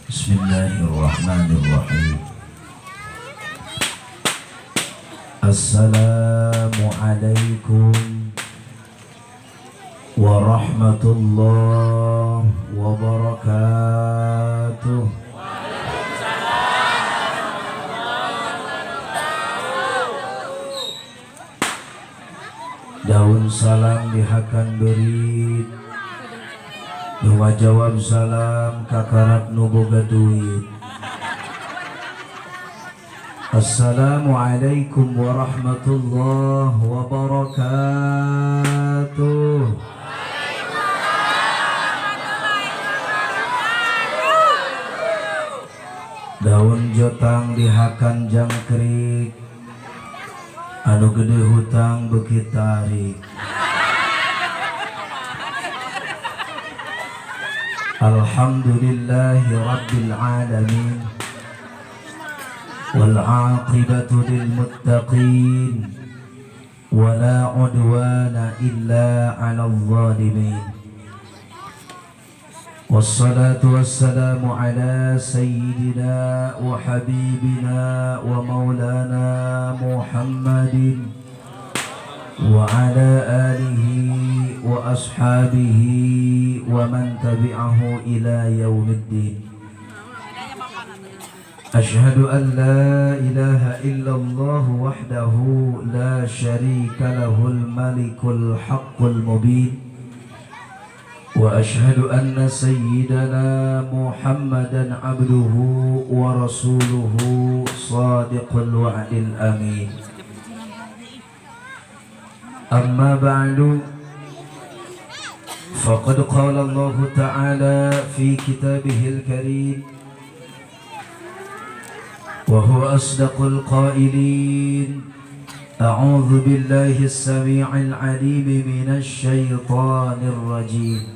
Bismillahirrahmanirrahim. Assalamualaikum warahmatullahi wabarakatuh. Daun salam dihakan berit, nuwa jawab salam kakarak nu boga duit. Assalamualaikum warahmatullahi wabarakatuh. Daun jotang dihakan jangkrik, anu gede hutang beuki tarik. Alhamdulillahi rabbil alamin, wal aqibatu lil muttaqin, wala udwana illa 'alal zalimin. Wassalatu wassalamu ala sayyidina wa habibina wa maulana Muhammadin wa ala alihi wa ashabihi wa man tabi'ahu ila yaumiddin. Ashhadu an la ilaha illallah wahdahu la syarika lahul malikul haqqul mubin. Wa ashhadu anna sayyidana Muhammadan abduhu wa rasuluhu sadiqul wa'dil amin. Amma ba'du, faqad qala Allah ta'ala fi kitabihil karim, wa huwa asdaqul qailin. A'udzu billahi as-sami'il 'alim minasy syaithanir rajim.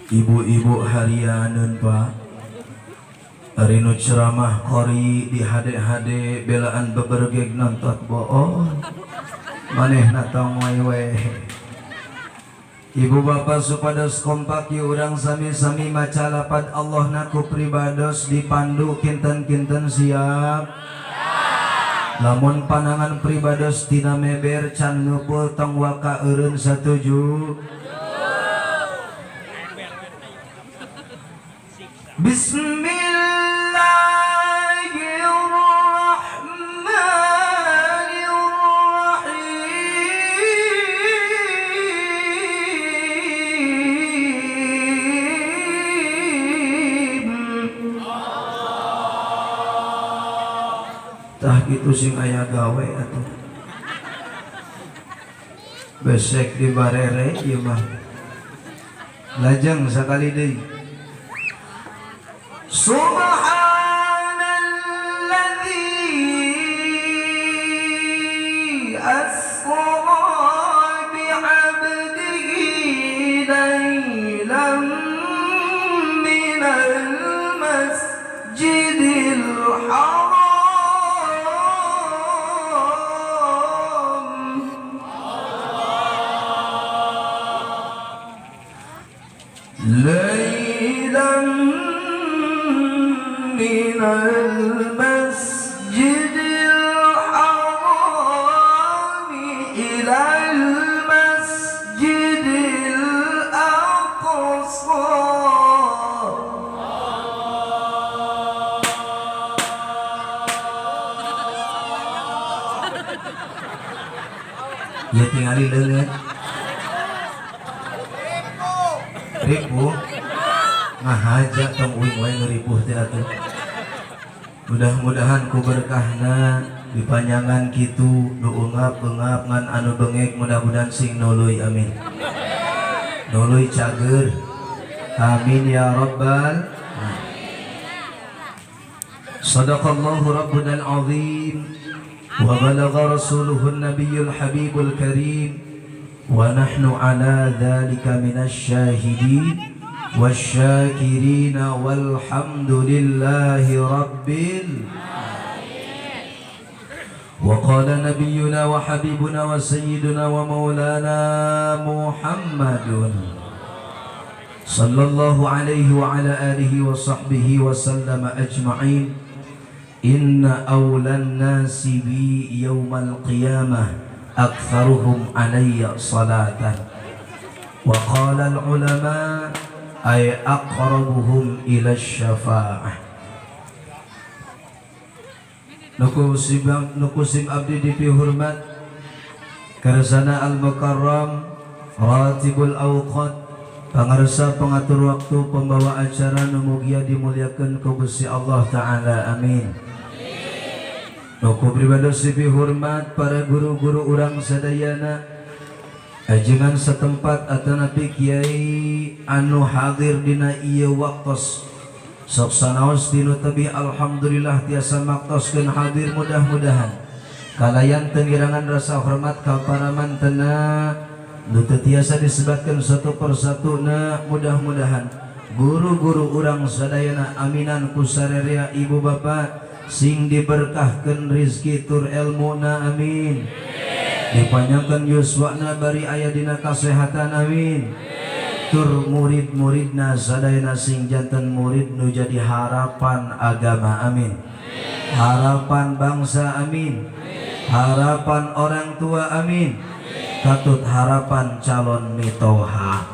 Ibu-ibu harianeun Pak, ari nu ceramah qori di hade-hade belaan bebergeg nontot bohong manehna tong wewe. Ibu bapak supados kompak ieu urang sami-sami maca lapad Allahna ku pribados dipandu kinten-kinten siap. Lamun panangan pribados tina meber can ngumpul tong waka eureun satuju. Tah itu sing aya gawe atuh. Besek di barere ieu mah. Lajeng sakali deui. Subhanalladzi asra bi'abdihi laylan minal masjidil haram laylan minal masjidil haram ilal masjidil aqsa. Ya tinggali leungeut ribu ngahaja tong uing wae ngeripuh teh atuh. Mudah-mudahan ku berkahna dipanjangan kitu nu ungap-ungap ngan anu bengek mudah-mudahan sing nuluy amin. Nuluy cager amin ya rabbal. Sadaqallahu rabbunal azim wa balagha rasuluhun nabiyul habibul karim wa nahnu ala dhalika minasy syahidin wasyakirin walhamdulillahi rabbil wa qala nabiyyuna wa habibuna wa sayyiduna wa maulana Muhammadun sallallahu alaihi wa ala alihi wa sahbihi wa sallama ajma'in. Inna awlan nasi bi yawmal qiyamah aktharuhum alayya salatan wa qala al ulama ay aqrabuhum ila syafa'ah. Nukusim abdi dipi hormat karsana al mukarram ratibul awqat pangarsa pengatur waktu pembawa acara numugia dimuliakan ku Gusti Allah Ta'ala, amin. Nuku pribados sipi hormat para guru-guru urang sadayana ajengan setempat atanapi kiai anu hadir dina ieu waktos sok sanaos dinu tabi alhamdulillah tiasa maktoskeun hadir mudah-mudahan kalayan tengirangan rasa hormat ka para mantena nu tiasa disebutkan satu persatu na mudah-mudahan guru-guru urang sadayana aminan ku sarerea ibu bapak sing diberkahkeun rizki tur ilmuna amin, dipanjangkeun yuswana bari aya dina kasehatan amin, tur murid-muridna sadayana sing janten murid nu jadi harapan agama amin, harapan bangsa amin, harapan orang tua amin, katut harapan calon mitoha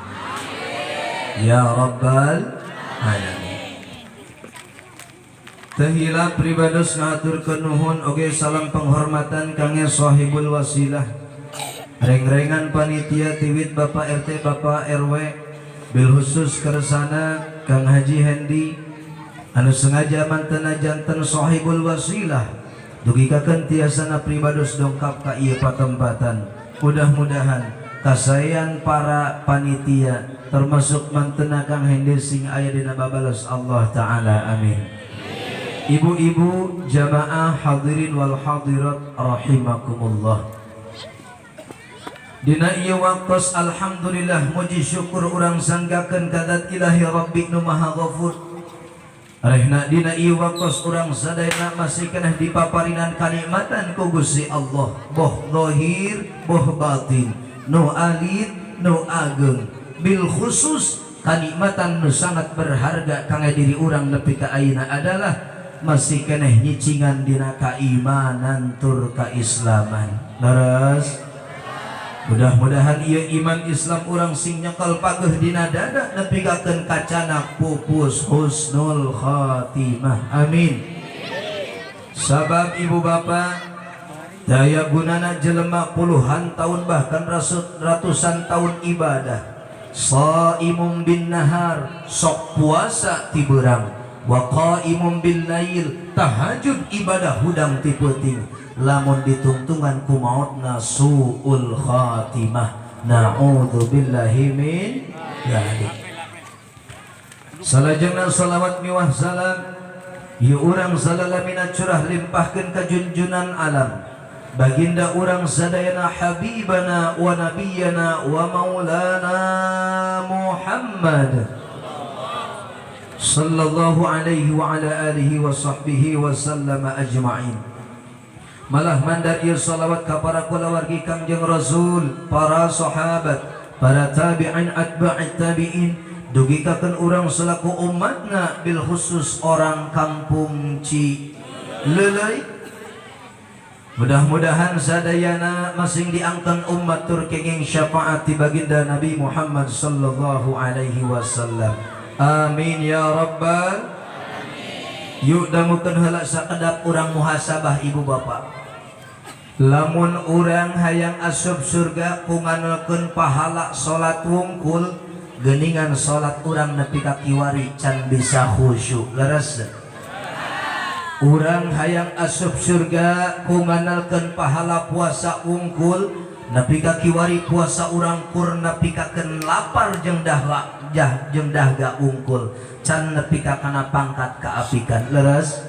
ya rabbal alamin. Tahila pribados ngaturkeun nuhun oge salam penghormatan kangge sahibul wasilah reng-rengan panitia tiwit Bapak RT Bapak RW bil khusus kersana Kang Haji Hendi anu sengaja mantena janten sahibul wasilah dugi kakeun tiasana pribados dongkap ka ieu patempatan. Mudah-mudahan kasayan para panitia termasuk mantena Kang Hendi sing aya dina babalas Allah Ta'ala, amin. Ibu-ibu jamaah hadirin wal hadirat rahimakumullah. Dina ieu waktos alhamdulillah muji syukur urang sanggakeun kadat ilahi rabbi nu maha ghafur. Rehna dina ieu waktos urang sadayana masih keneh dipaparinan kanikmatan ku Gusti Allah, boh zahir boh batin, nu alit nu ageng, bil khusus kanikmatan nu sangat berharga kangge diri urang nepi ka ayeuna adalah masih keneh nyicingan dina keimanan tur keislaman. Leres mudah-mudahan ieu iman Islam urang sing nyekel pageuh dina dada nepikakeun kacana pupus husnul khatimah, amin. Sabab ibu bapak daya gunana jelema puluhan tahun bahkan ratusan tahun ibadah shaimun bin nahar sok puasa ti beurang wa qaimun bil lail tahajud ibadah hudang ti peuting lamun ditungtungan ku mautna suul khatimah na'udzubillahi min dzalik. Salajengna salawat miwah salam ieu urang salalamina curah limpahkeun ka junjunan alam baginda urang sadayana habibana wa nabiyyana wa maulana Muhammad sallallahu alaihi wa ala alihi wa sahbihi wa sallama ajma'in. Malah mandar ieu salawat ka para kulawargi Kangjeng Rasul, para sahabat, para tabi'in atba'it tabi'in, dugi kakeun urang selaku umatna bil khusus orang kampung Cileuleuy. Mudah-mudahan sadayana masing diangkan umat tur kenging syafaat ti baginda Nabi Muhammad sallallahu alaihi wasallam. Amin ya rabbal alamin. Yuk dangukeun heula sakedap urang muhasabah ibu bapak. Lamun urang hayang asup surga kunganelkeun pahala salat wungkul geuningan salat urang nepi ka kiwari can bisa khusyuk. Leres. Urang hayang asup surga kunganelkeun pahala puasa wungkul nepi ka kiwari puasa urang kur nepi ka keun lapar jeung dahga ungkul can nepi ka kana pangkat kaapikan. Leres.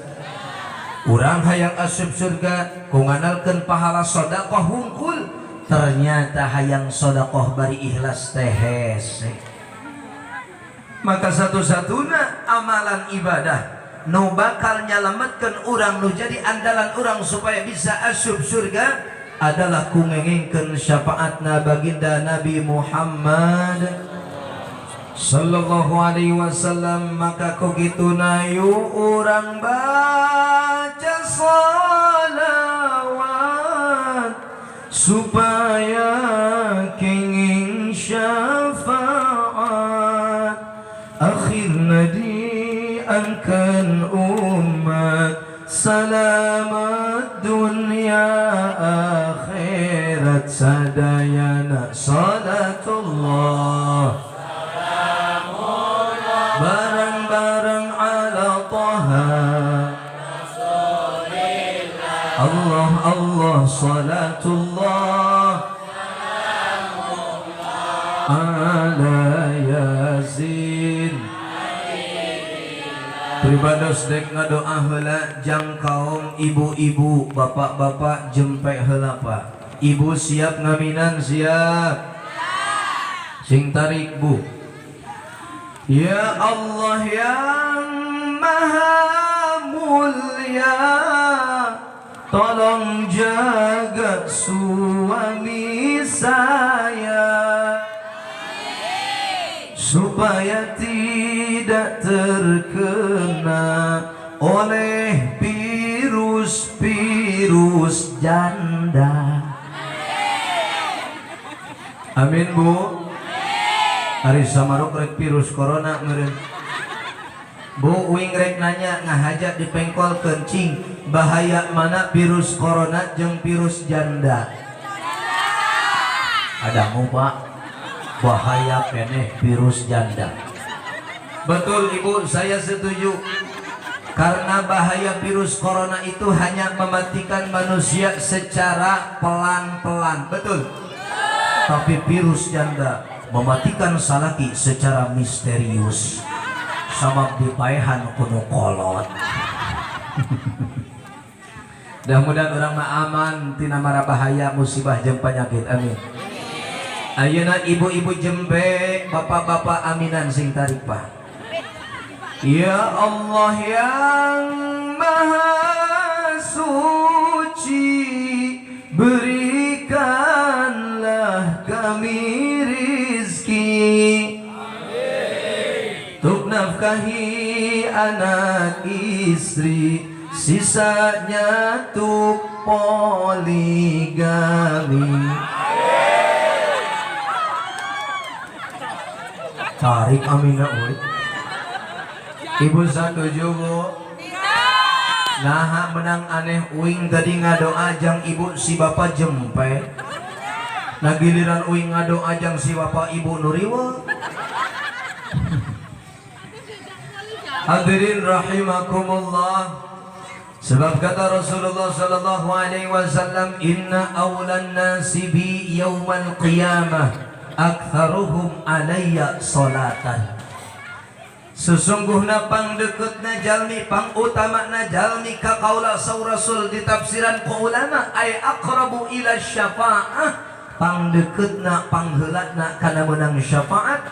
Urang hayang asup surga ku nganalkeun pahala sedekah hungkul, ternyata hayang sedekah bari ikhlas teh hese. Maka satu-satuna amalan ibadah nu bakal nyalametkeun urang nu jadi andalan urang supaya bisa asup surga adalah kungengengkeun syafaatna baginda Nabi Muhammad sallallahu alaihi wasallam. Maka kugituna yu urang baca salawat supaya kenging syafaat akhirna diangkan umat salamat dunia akhirat sadayana salatullah barang-barang ala taha Allah Allah salatullah ala yasin. Pribados dek ngadoa heula jang kaum ibu-ibu bapak-bapak jempek heula Pak. Ibu siap ngaminan siap? Sing tarik Bu. Ya Allah yang maha mulia, tolong jaga suami saya supaya tidak terkena oleh virus-virus janda. Amin Bu. Hari samaruk rek virus corona meureun. Bu uing rek nanya ngahajat dipengkol kencing bahaya mana virus corona jeung virus janda? Ada mu Pak, bahaya keneh virus janda. Betul Ibu, saya setuju. Karena bahaya virus corona itu hanya mematikan manusia secara pelan-pelan. Betul. Tapi virus janda mematikan salaki secara misterius. Sabab dipaehan kuno kolot. Mudah-mudahan orang mah aman tina mara bahaya musibah jeung penyakit. Amin. Ayeuna ibu-ibu jembe, bapak-bapak aminan sing tarik Pak. Ya Allah yang maha suci, berikanlah kami rizki, untuk nafkahi anak istri, sisanya untuk poligami. Tarik aminah ulit. Ibu setuju Bu? Nah menang aneh uing tadi ngadoa jang ibu si bapak jempe. Nah giliran uing ngadoa jang si bapak ibu nuriwa. Hadirin rahimakumullah. Sebab kata Rasulullah sallallahu alaihi wasallam, inna awlan nasi bi yaumal qiyamah aktsaruhum alayya salatan. Sesungguhna pangdeketna jalmi, pangutamana jalmi ka qaula saur Rasul di tafsiran ku ulama ay aqrabu ila syafa'ah, pangdeketna pangheulana kana meunang syafaat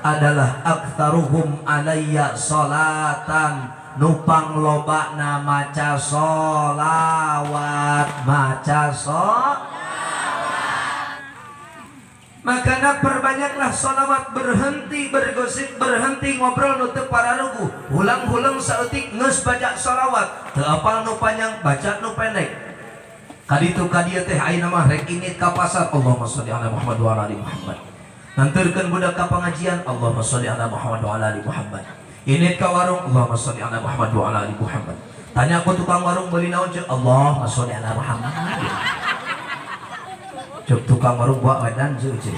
adalah aktsaruhum alayya salatan, nu panglobana maca sholawat, maca sholawat. Makanya perbanyaklah sholawat, berhenti bergosip, berhenti ngobrol nu teu pararugu, ulang-ulang saeutik geus baca sholawat, teu apal nu panjang baca nu pendek. Kaditu kadieu teh ayeuna mah rek init ka pasar, Allahumma sholli ala Muhammad wa ala ali Muhammad. Nanturkeun budak ka pengajian, Allahumma sholli ala Muhammad wa ala ali Muhammad. Init ka warung, Allahumma sholli ala Muhammad wa ala ali Muhammad. Tanya ku tukang warung beli naon ceuk, Allahumma sholli ala Muhammad. Cuk tukang warung buat wedan cuci.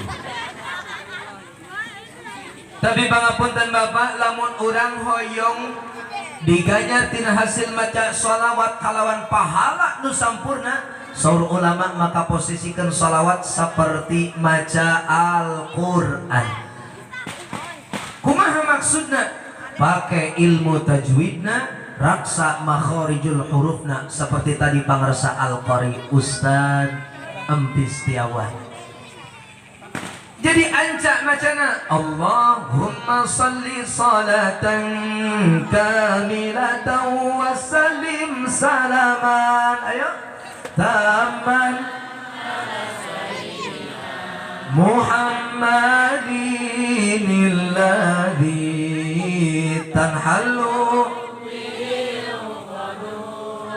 Tapi pangapunten Bapak, lamun urang hoyong diganyar tina hasil maca sholawat kalawan pahala nu sampurna, saur ulama maka posisikan sholawat seperti maca Al-Quran. Kumaha maksudna? Pakai ilmu tajwidna, raksa makhorijul hurufna seperti tadi pangersa Al-Qari Ustad Empis Setiawan. Jadi ancak macana Allahumma salli salatan kamilatan wa sallim salaman. Ayo taman Muhammadin alladhi tanhalu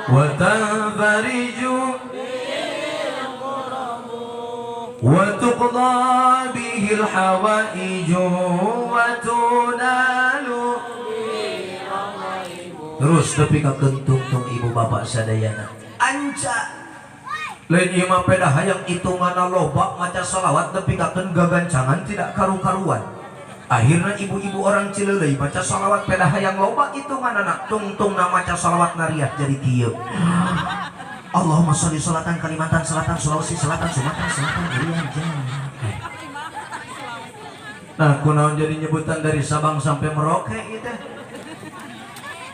wa tanfariju wa tuqda bihil hawaiju wa tunalu. Terus tapi kakentung ibu bapak sadayana anca lain ieu mah peda hayang hitungana loba maca sholawat tapi kaken gagancangan tidak karu-karuan. Akhirnya ibu-ibu orang Cileuleuy baca sholawat peda hayang loba hitunganana tungtungna maca sholawat nariah jadi kieu. Allahumma sholli sholatan Kalimantan Selatan Sulawesi Selatan Sumatera Selatan Irian Jawa. Nah, kunaon jadi nyebutan dari Sabang sampai Merauke gitu.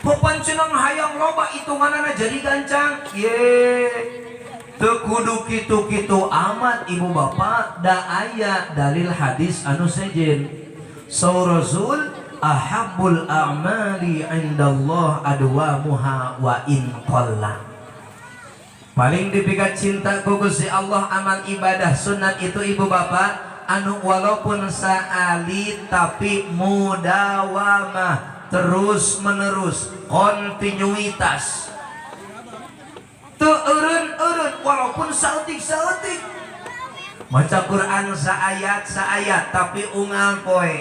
Popan cenang hayang loba hitunganana jadi gancang. Ye. Teu kudu kitu-kitu amat ibu bapak da aya dalil hadis anu sejen. Saur Rasul ahabbul a'mali indallah adwamuha wa in qalla. Paling dipikat cinta ku Gusti Allah amal ibadah sunat itu ibu bapak anu walaupun saali tapi mudawamah terus menerus kontinuitas teu eureun walaupun saeutik maca Quran saayat tapi unggal poe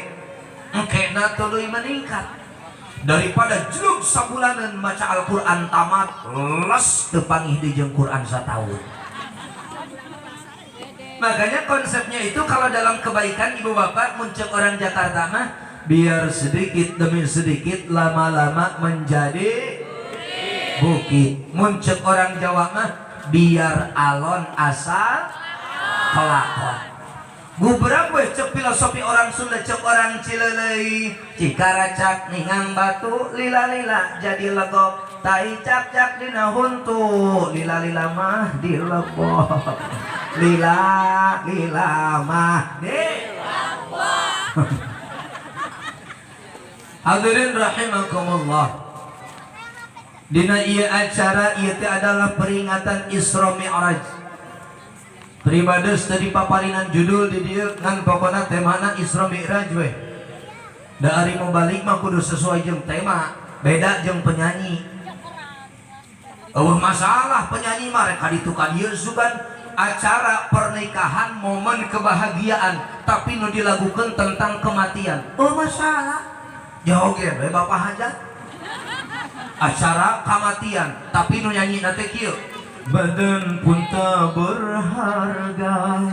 engkena tuluy meningkat daripada jeluk sabulanan maca Al-Quran tamat les tepangih di jeung Quran satahun. Makanya konsepnya itu kalau dalam kebaikan ibu bapak muncul orang Jakarta mah biar sedikit demi sedikit lama-lama menjadi bukit. Muncul orang Jawa mah biar alon asal kelakon. Gubrang weh cek filosofi orang Sunda cek orang Cileuleuy cikaracak ningang batu lila-lila jadi legok tai cak-cak dina huntu lila-lila mah dilebok lila-lila mah dilebok. Hadirin rahimakumullah, dina ieu acara ieu teh adalah peringatan Isra Mi'raj. Pribades tadi paparinan judul di dieu ngan pokona temana Isra Mi'raj we. Da ari mau balik mah kudu sesuai jeung tema, beda jeung penyanyi. Eueuh masalah penyanyi mah rek kaditu ka dieu sugan acara pernikahan momen kebahagiaan tapi nu dilagukeun tentang kematian. Oh masalah. Joget we bapak hajat. Acara kematian tapi nu nyanyi teh kieu. Badan pun tak berharga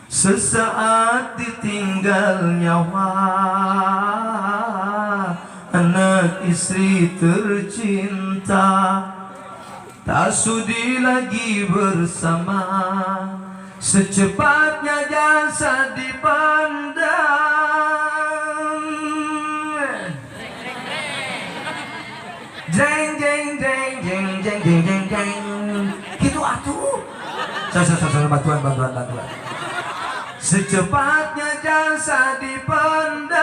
sesaat ditinggal nyawa, anak istri tercinta tak sudi lagi bersama, secepatnya jasad dipandang. Jeng jeng jeng jeng jeng jeng jeng jeng gitu atuh. Saya bantuan. Secepatnya jasa dipandang.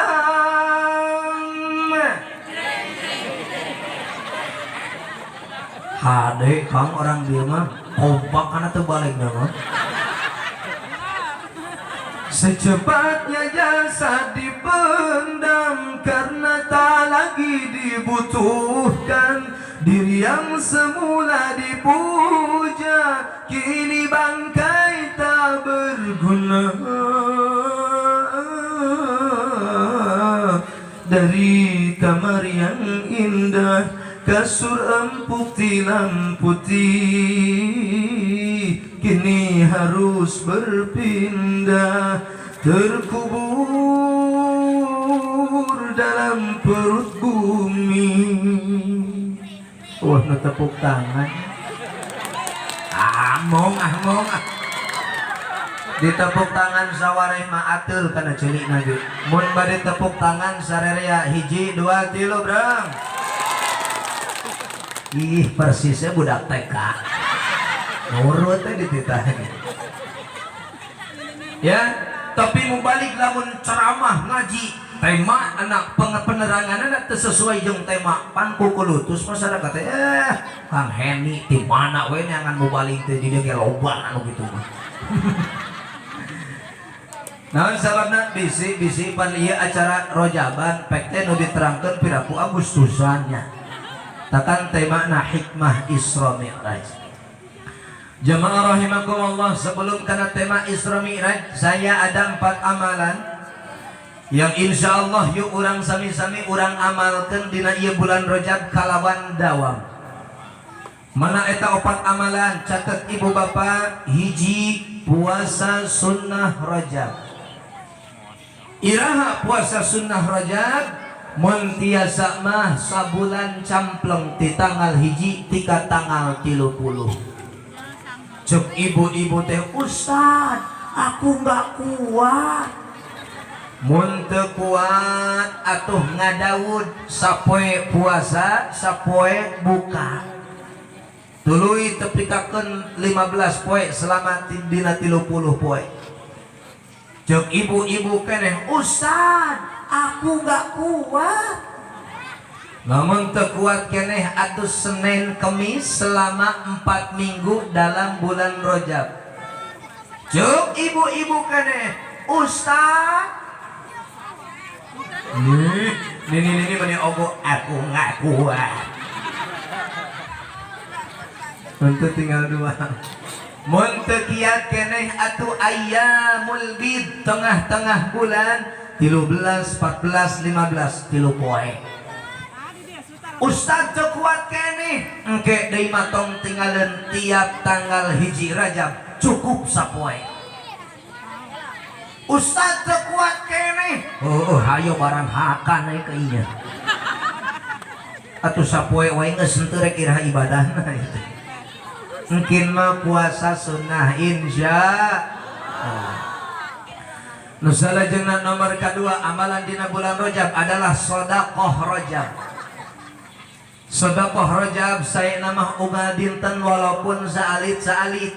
Hade kang orang dia mah kompak karena terbalik mah. Secepatnya jasa dipendam karena tak lagi dibutuhkan. Diri yang semula dipuja kini bangkai tak berguna. Dari kamar yang indah kasur empuk tilam putih kini harus berpindah, terkubur dalam perut bumi. Wah, tepuk tangan. Among. Ditepuk tangan sawareh mah atul kana ceulik nage. Mun bade tepuk tangan sarerea 1 2 3 brang. Ih persisnya budak TK nurut dititahnya ya. Tapi mau balik lamun ceramah ngaji tema anak penerangan anak sesuai jeung tema panku kulutus masyarakat Kang Heni di mana we nyangan mau balik teh jadi ge loba anu gitu mah. Nah sababna bisi pan ieu acara rojaban pek teh nu diterangkeun piraku Agustusannya. Takan temana hikmah Isra Mi'raj. Jamaah rahimakumullah, sebelum karena tema Isra Mi'raj saya ada 4 amalan yang insya Allah yuk orang sami-sami orang amalkan dina ieu bulan Rajab kalawan dawam. Mana eta 4 amalan catat ibu bapak. Hiji puasa sunnah Rajab. Iraha puasa sunnah Rajab mun tiasa mah sabulan campleng ti tanggal hiji tika tanggal 30. Cuk ibu-ibu teh Ustad aku nggak kuat. Mun teu kuat atuh ngadaud sapoe puasa sapoe buka. Tuluy tepikakeun 15 poe selama dina 30 poe. Cuk ibu-ibu keneh Ustad aku nggak kuat. Namun terkuat keneh atus Senin Kemis selama 4 minggu dalam bulan Rajab. Cuk ibu-ibu keneh Ustaz ini meni ogo aku nggak kuat. Untuk tinggal 2. Mun teu kiat keneh atuh ayyamul bid tengah-tengah bulan 13, 14, 15 3 poe. Ustaz teu kuat keneh engke deui matong tinggalin tiap tanggal hiji Rajab cukup sapoe. Ustaz teu kuat keneh hayo barang hakan we ka ieu atuh sapoe wae geus henteu rek iraha ibadahna itu. Mungkin mah puasa sunnah insya Allah. Nu salajengna nomor kedua amalan dina bulan Rajab adalah sedekah Rajab. Sedekah Rajab saya nama unggal dinten walaupun saalit-saalit.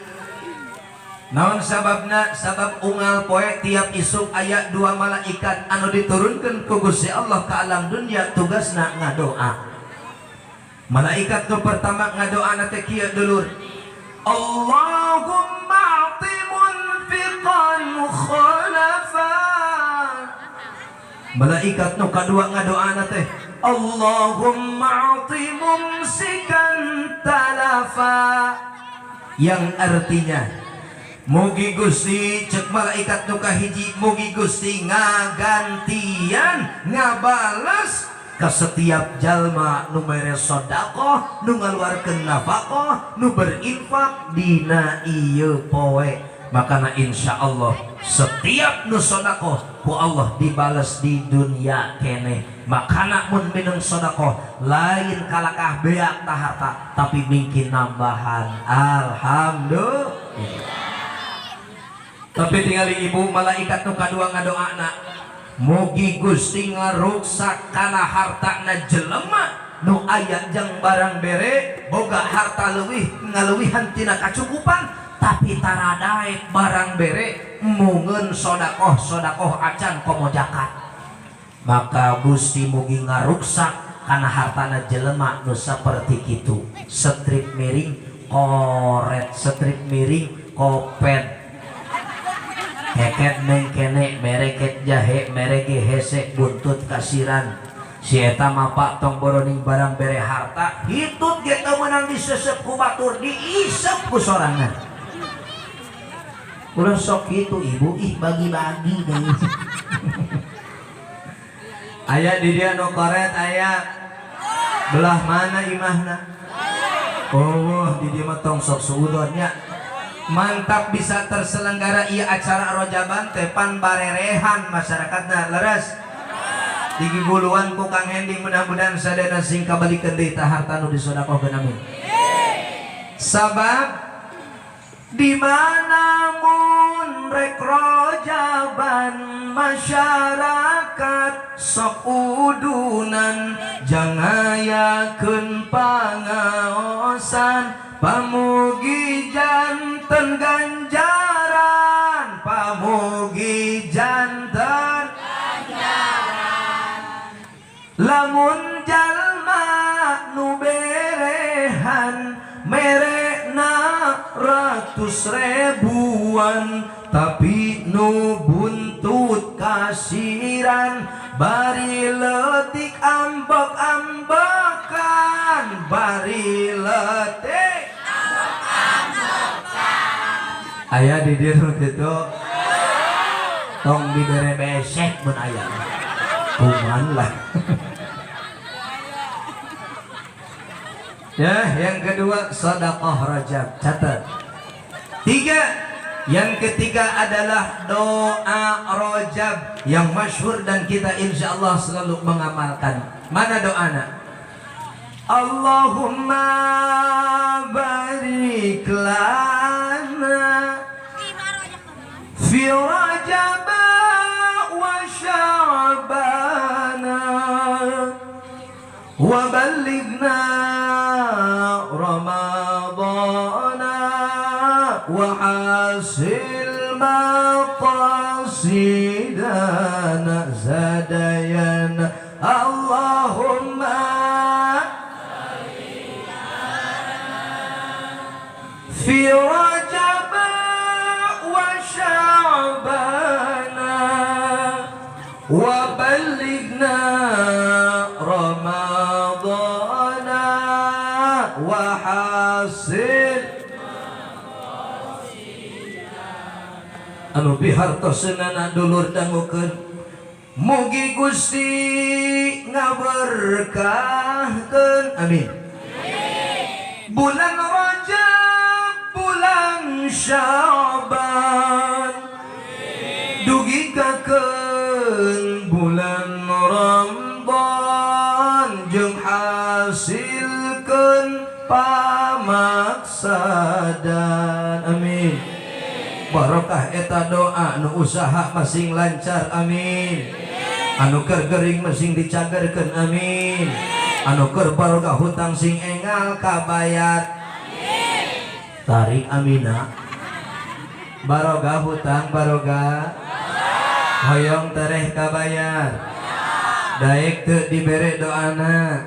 Naon sababna? Sabab unggal poe tiap isuk aya 2 malaikat anu diturunkeun ku Gusti Allah ka alam dunya tugasna ngadoa. Malaikat nu pertama ngadoana teh kieu dulur. Allahumma a'ti munfiqan khalafa. Malaikat nu kadua ngadoana teh Allahumma a'ti mumsikan talafa, yang artinya mugi Gusti cek malaikat nu kahiji mugi Gusti ngagantian ngabalas ka setiap jalma nu mere sedekah nu ngaluarkeun nafkah nu berinfak dina ieu poe. Makana insyaallah setiap nu sedekah ku Allah dibalas di dunia keneh. Makana mun minum sedekah lain kalakah beak ta harta tapi mungkin nambahan. Alhamdulillah. Tapi tinggali ibu malaikat nu kadua ngadoana mugi Gusti ngaruksak kana hartana jelema nu aya jang barang bere boga harta leuwih ngaleuwihan tina kacukupan tapi taradaek barang bere mungeun sodakoh acan komo jakat. Maka Gusti mugi ngaruksak kana hartana jelema nu saperti kitu. Strip miring koret, strip miring kopet, keket mengkene mereket jahe merege hese buntut kasiran. Si eta mah Pak tong boroning barang bere harta hitut ge teu meunang disesep ku batur diisep ku sorangan. Ulah sok itu ibu bagi-bagi guys. Aya di dia nu koret aya belah mana imahna? Oh di dia mah tong sok suudonnya. Mantap bisa terselenggara ieu acara rojaban teh pan barerehan masyarakatna leres. Digiguluan ku Kang Hending mudah-mudahan sadana sing kabalikeun deui ta harta nu disedekahkeun amin. Sabab di mana mun rek rojaban masyarakat sok udunan jangayakeun pangaosan pamugi janten ganjaran pamugi janten ganjaran lamun jalma nu berehan merekna ratus ribuan tapi nu buntut kasiran bari letik ambek-ambekan bari letik ambek-ambekan aya di dieu kitu tong dibere besek mun aya kuman lah. Ya, yang kedua sedekah Rajab, catat. 3, yang ketiga adalah doa Rajab yang masyhur dan kita insya Allah selalu mengamalkan. Mana doana? Allahumma barik lana fi Rajab wa Sya'ban wa ballighna Ramadana wa hasil maqasidana zadayana Allahumma fi Rajab wa Sya'ban wa ballighna Ramadana wa hasil anu bihartoseunana dulur dangukeun mugi Gusti ngaberkahkeun amin. Bulan Rajab bulan Sya'ban dugikakeun bulan Ramadan jeung hasilkeun pamaksadan amin. Barokah eta doa nu usaha masing lancar amin. Anu keur gering masing dicagerkeun amin. Anu keur barokah hutang sing engal kabayar amin. Tarik amina. Barokah hutang barokah hoyong tereh kabayar daek teu dibere doana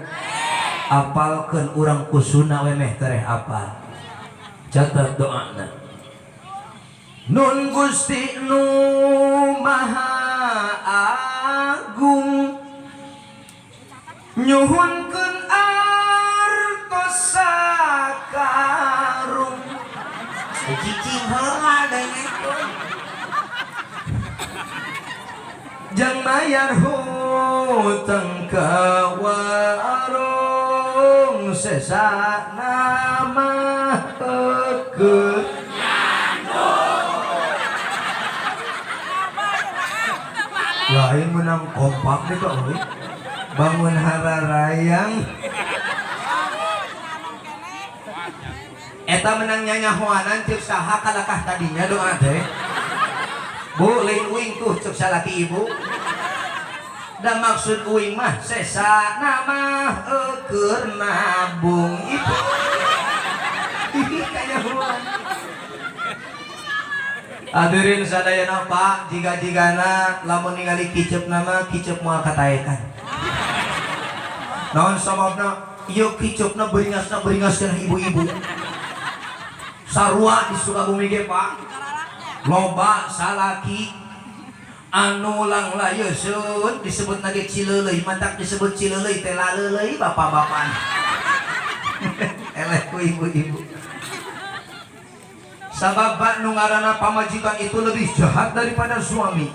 apalkeun urang kusuna we meh tereh apal catat doana. Nun Gusti nu Maha Agung nyuhunkeun artos sakarung cicing heula deui jang mayar hutang ka warung sesana mah keut lain menang kompak deh kok bangun hararayang eta menang nyanyahoanan cek saha kalakah tadinya doa teh bu lain uing tuh cek salaki ibu dan maksud uing mah sesa nama keur nabung itu ini kanyahoan. Hadirin sadayana Pak, jika-jigana lamun ningali kicep nama kicep moal kataekan. Naon sababna? Ieu kicepna beringaskeun ibu-ibu. Sarua di Sukabumi ge Pak. Loba salaki anu lang layeun disebut nage cileuleuy, mantak disebut cileuleuy teh laleuleuy bapak-bapak. Eleh ku ibu-ibu. Sabab nu ngaranna pamajikan itu lebih jahat daripada suami.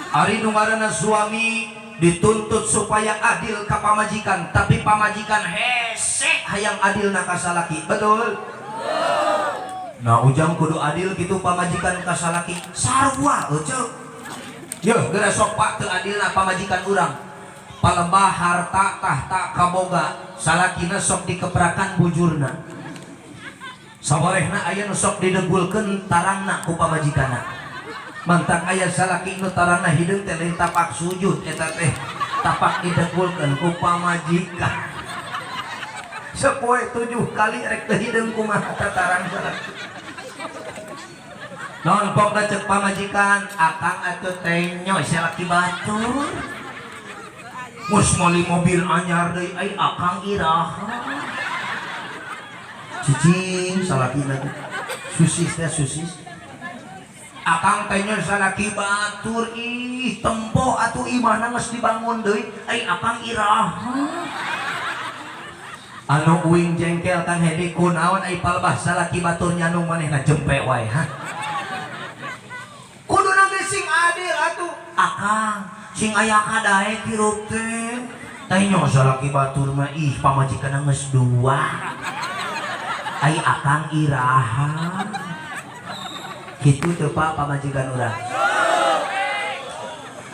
Ari nu ngaranna suami dituntut supaya adil ka pamajikan, tapi pamajikan hese hayang adil na ka salaki. Betul? Nah ujang kudu adil gitu pamajikan ka salaki. Sarua euceuk. Yeuh geura sok Pak teu adilna pamajikan urang. Palebah harta tahta kaboga salakina sok dikeprakan bujurna. sawarehna aya nu sok didegulkeun tarangna ku pamajikanna. Mantak aya salaki nu tarangna hideung teh lain tapak sujud eta teh tapak didegulkeun ku pamajikan. Sepoe 7 kali rek teu hideung kumaha tarang salaki. Naon pokna cek pamajikan, akang atuh teh nyoy salaki batur. Mus meuli mobil anyar deui ai akang iraha. Cicing salaki lagi. Susis teh susis. Akang teh nyoy salaki batur ih tempo atuh imahna geus dibangun deui ai akang iraha. Anu uing jengkel Kang Hedi kunaon ai palebah salaki batur nyanu manehna jempe wae ha. Kuduna ge sing adil atuh akang sing aya kadae hirup teh. Teh nyoy salaki batur mah ih pamajikanna geus 2. Ai akang iraha. Kitu teu Pak pamajikan urang.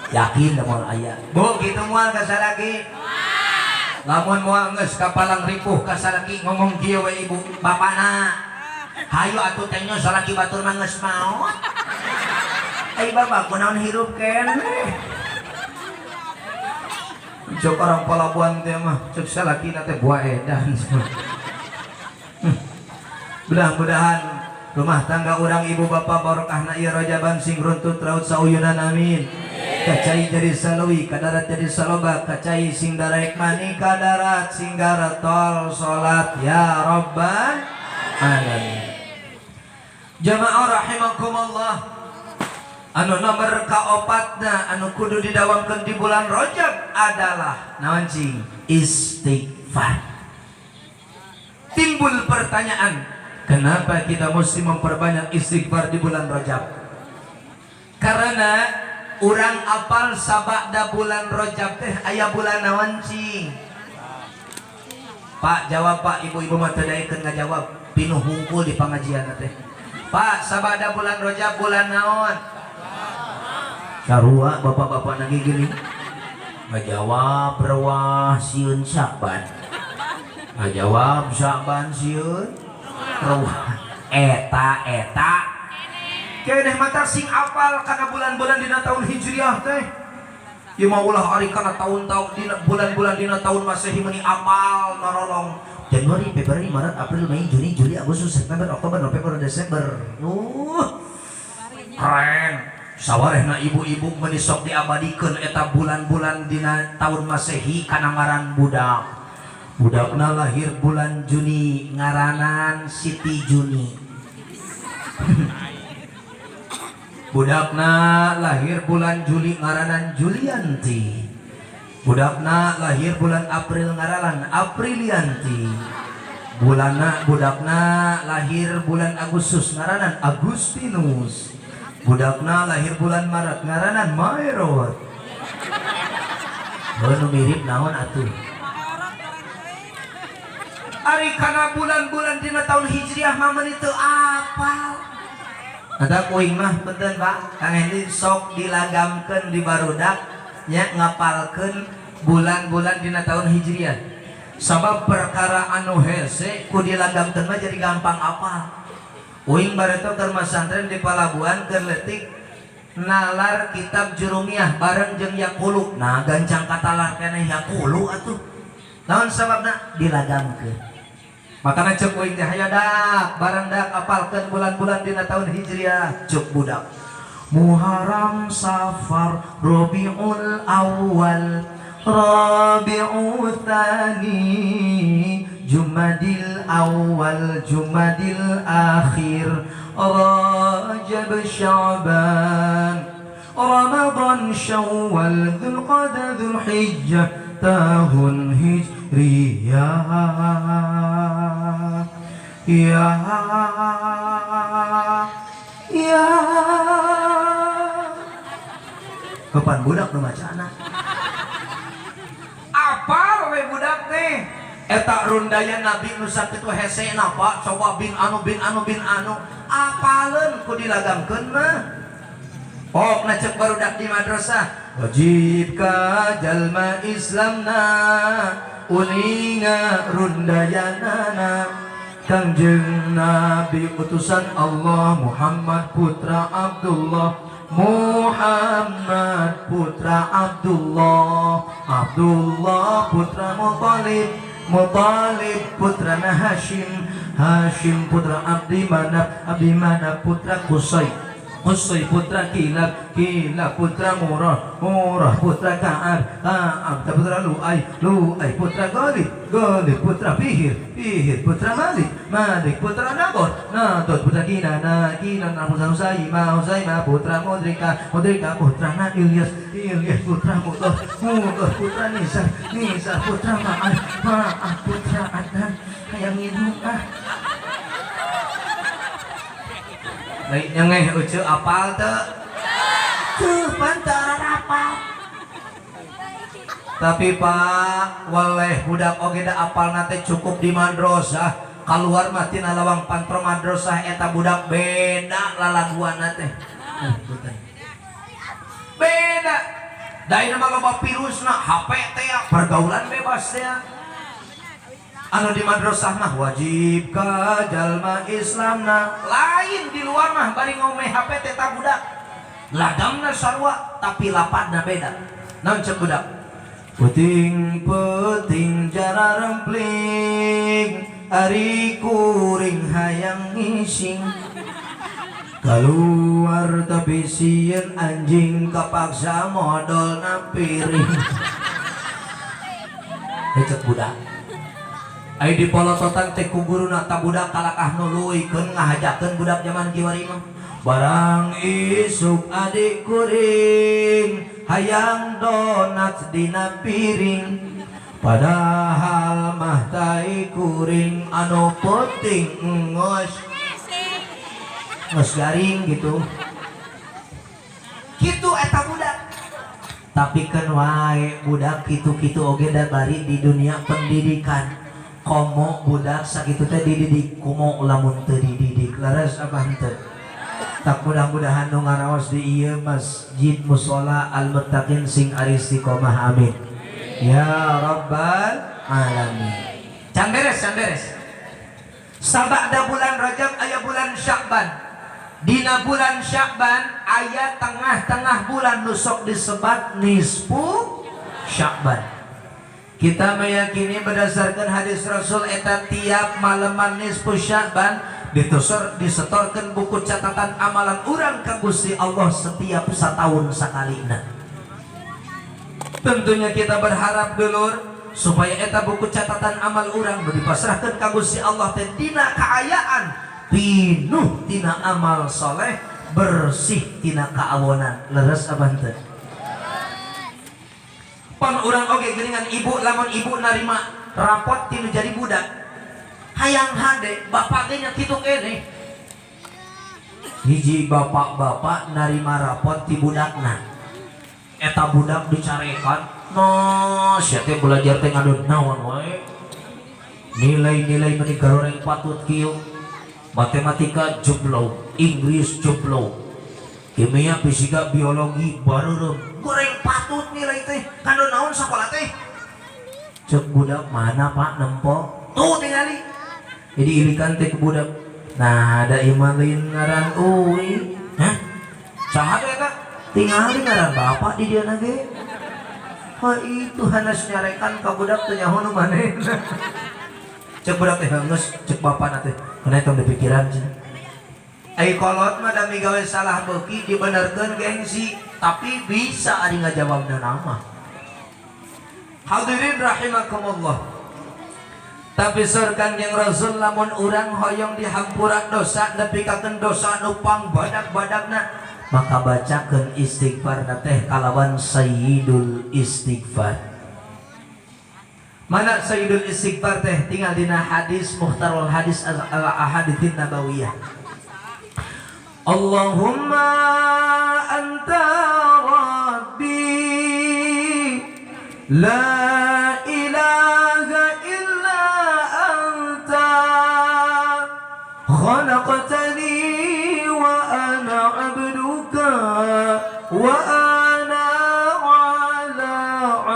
Yakin da moal aya. Bu kitu moal ka salaki. Lamun moal geus kapalang ripuh ka salaki ngomong kieu we ibu bapana. Hayu atuh teh nyoy salaki batur mah geus maot. Ai bapak kunaon hirup keneh. Cok orang palabuhan teh mah cek salakina teh buah edan. Mudah-mudahan rumah tangga orang ibu bapak barokahna ieu rojaban sing runtut raut sauyunan amin. Kacai jadi salawi kadarat jadi saloba kacai sing daraek mani kadarat sing garatol salat ya rabbal alamin. Jamaah rahimakumullah. Anu nomor kaopatna anu kudu didawamkeun di bulan Rajab adalah naon cing? Istighfar. Timbul pertanyaan, kenapa kita mesti memperbanyak istighfar di bulan Rajab? Karena urang apal sabada bulan Rajab teh aya bulan naon cing? Pak jawab Pak, ibu-ibu mah teu daekeun ngajawab, pinuh hungkul di pangajian teh. Pak sabada bulan Rajab bulan naon? Sarua bapak-bapak nagi gini ngajawab rawah sieun Syakban, ngajawab Syakban sieun rawah eta keneh mata sing apal kana bulan-bulan dina tahun Hijriah teh ieu mah ulah ari kana tahun-tahun dina bulan-bulan dina tahun Masehi meuni apal nolong Januari, Februari, Maret, April, Mei, Juni, Juli, Agustus, September, Oktober, November, Desember. Keren. Sawarehna ibu-ibu menisok diabadikeun eta bulan-bulan dina tahun Masehi kana ngaran budak. Budakna lahir bulan Juni ngaranan Siti Juni. Budakna lahir bulan Juli ngaranan Julianti. Budakna lahir bulan April ngaranan Aprilianti. Budakna lahir bulan Agustus ngaranan Agustinus. Budakna lahir bulan Maret ngaranan Maerot. Nu mirip naon atuh? Ari kana bulan-bulan dina tahun Hijriah mah meuni teu apal. Ada kuing mah punten Pak, Kang Hendi sok dilagamkeun di barudak nya ngapalkeun bulan-bulan dina tahun Hijriah. Sabab perkara anu hese ku dilagamkeun mah jadi gampang apal. Uing bareto keur masantren di palabuhan keur leutik nalar kitab Jurumiyah bareng jeung Yaqulu. Nah gancang katalar keneh Yaqulu atuh. Naon sababna? Dilagamkeun. Makana ceuk uing teh hayo dak bareng dak apalkeun bulan-bulan dina tahun Hijriah ceuk budak. Muharram, Safar, Rabiul Awal, Rabiul Tsani, Jumadil Awal, Jumadil Akhir, Rajab, Sya'ban, Ramadan, Syawal, Dzulqa'dah, Dzulhijjah, tahun Hijriyah. Ya kapan budak nu macana? Apal we budak teh? Eta rundaya Nabi nu sakitu hesena Pak, coba bin anu apaleun ku dilagamkeun mah. Oh, na cek barudak di madrasah. Wajib ka jalma Islamna uninga rundayanana Kangjeng Nabi utusan Allah Muhammad putra Abdullah Muhammad putra Abdullah Abdullah putra Muthalib Muthalib putra Hashim Hashim putra Abdi Manaf putra Qusay Qusay putra Kilab Kilab putra Murrah Murrah putra Ka'ab Ka'ab putra Lu'ay Lu'ay putra Ghalib Ghalib putra Fihir Fihir putra Malik Malik putra Nador Nador putra Kinana Kinana putra Huzaimah Huzaimah putra Mudrika Mudrika putra Ilyas Ilyas putra Mudor Mudor putra Nisa Nisa putra Ma'ad Ma'ad putra Adnan hayang hidup yang nggak ucu apal tuh pantar apal tapi pak waleh budak oge da apal nate cukup di madrasah keluar mah tina lawang pantro madrasah eta budak beda lalaguan nate beda dari nama loba virusna HP teh pergaulan bebas teh anu di madrasah mah wajib ka jalma Islamna lain di luar mah bari ngomeh HP teh ta budak lagamna sarua tapi lapadna beda naon cek budak puting puting jara rempling ari kuring hayang ngising keluar tapi sieun anjing kapaksa modal na piring cek budak ai di polototan teh ku guruna ta budak kalakah nuluykeun ngahajakeun budak zaman kiwari mah barang isuk adik kuring hayang donat dina piring padahal mah tai kuring anu penting ngos garing gitu eta budak tapi kan wae budak kitu-kitu oge da bari di dunia pendidikan komo budak sakitu teh dididik komo lamun teu dididik laras apa henteu tak mudah-mudahan nu ngaraos di ieu masjid mushola al-muttaqin sing ari istiqomah amin ya rabbal alamin can beres sabada bulan Rajab aya bulan Sya'ban dina bulan Sya'ban aya tengah-tengah bulan nusok disebat nisfu Sya'ban. Kita meyakini berdasarkan hadis Rasul eta tiap malaman nisfu Sya'ban disetorkan buku catatan amalan urang ka Gusti Allah setiap setahun sakalina. Tentunya kita berharap dulur supaya eta buku catatan amal urang dipasrahkan ka Gusti Allah teh dina kaayaan pinuh tina amal soleh bersih tina kaawonan leres apa henteu pan urang oge geuningan ibu lamun ibu narima rapot tinu jadi budak hayang hade bapak ge nya kitu kene hiji bapak-bapak narima rapot ti budakna eta budak dicarekan no sia teh belajar teh ngadon naon wae nilai-nilai meni garoreng patut kieu matematika jeblo Inggris jeblo kimia fisika biologi bareureum goreng patut nilai teh kanu naon sakola teh cek budak mana pak nempo tuh tingali jadi ilikan teh ke budak nah ada imalin ngaran uwi hah saha teh eta tingali ngaran bapak di dieu ge oh itu hanas nyarekan ka budak teh nyaho nu manehna cek budak teh geus cek bapak teh kana tong dipikiran ai kolot mah da migawe salah beuki dibenerkeun gengsi tapi bisa ari ngajawabna nama hadirin rahimakumullah tapi surkan yang Rasul lamun urang hoyong dihampura dosa nepikakeun dosa nu pangbadak-badakna maka bacakeun istighfar teh kalawan sayyidul istighfar mana sayyidul istighfar teh tinggal dina hadis muhtarul hadis al-ahadits nabawiyah Allahumma anta rabbi la ilaha illa anta khalaqtani wa ana abduka wa ana ala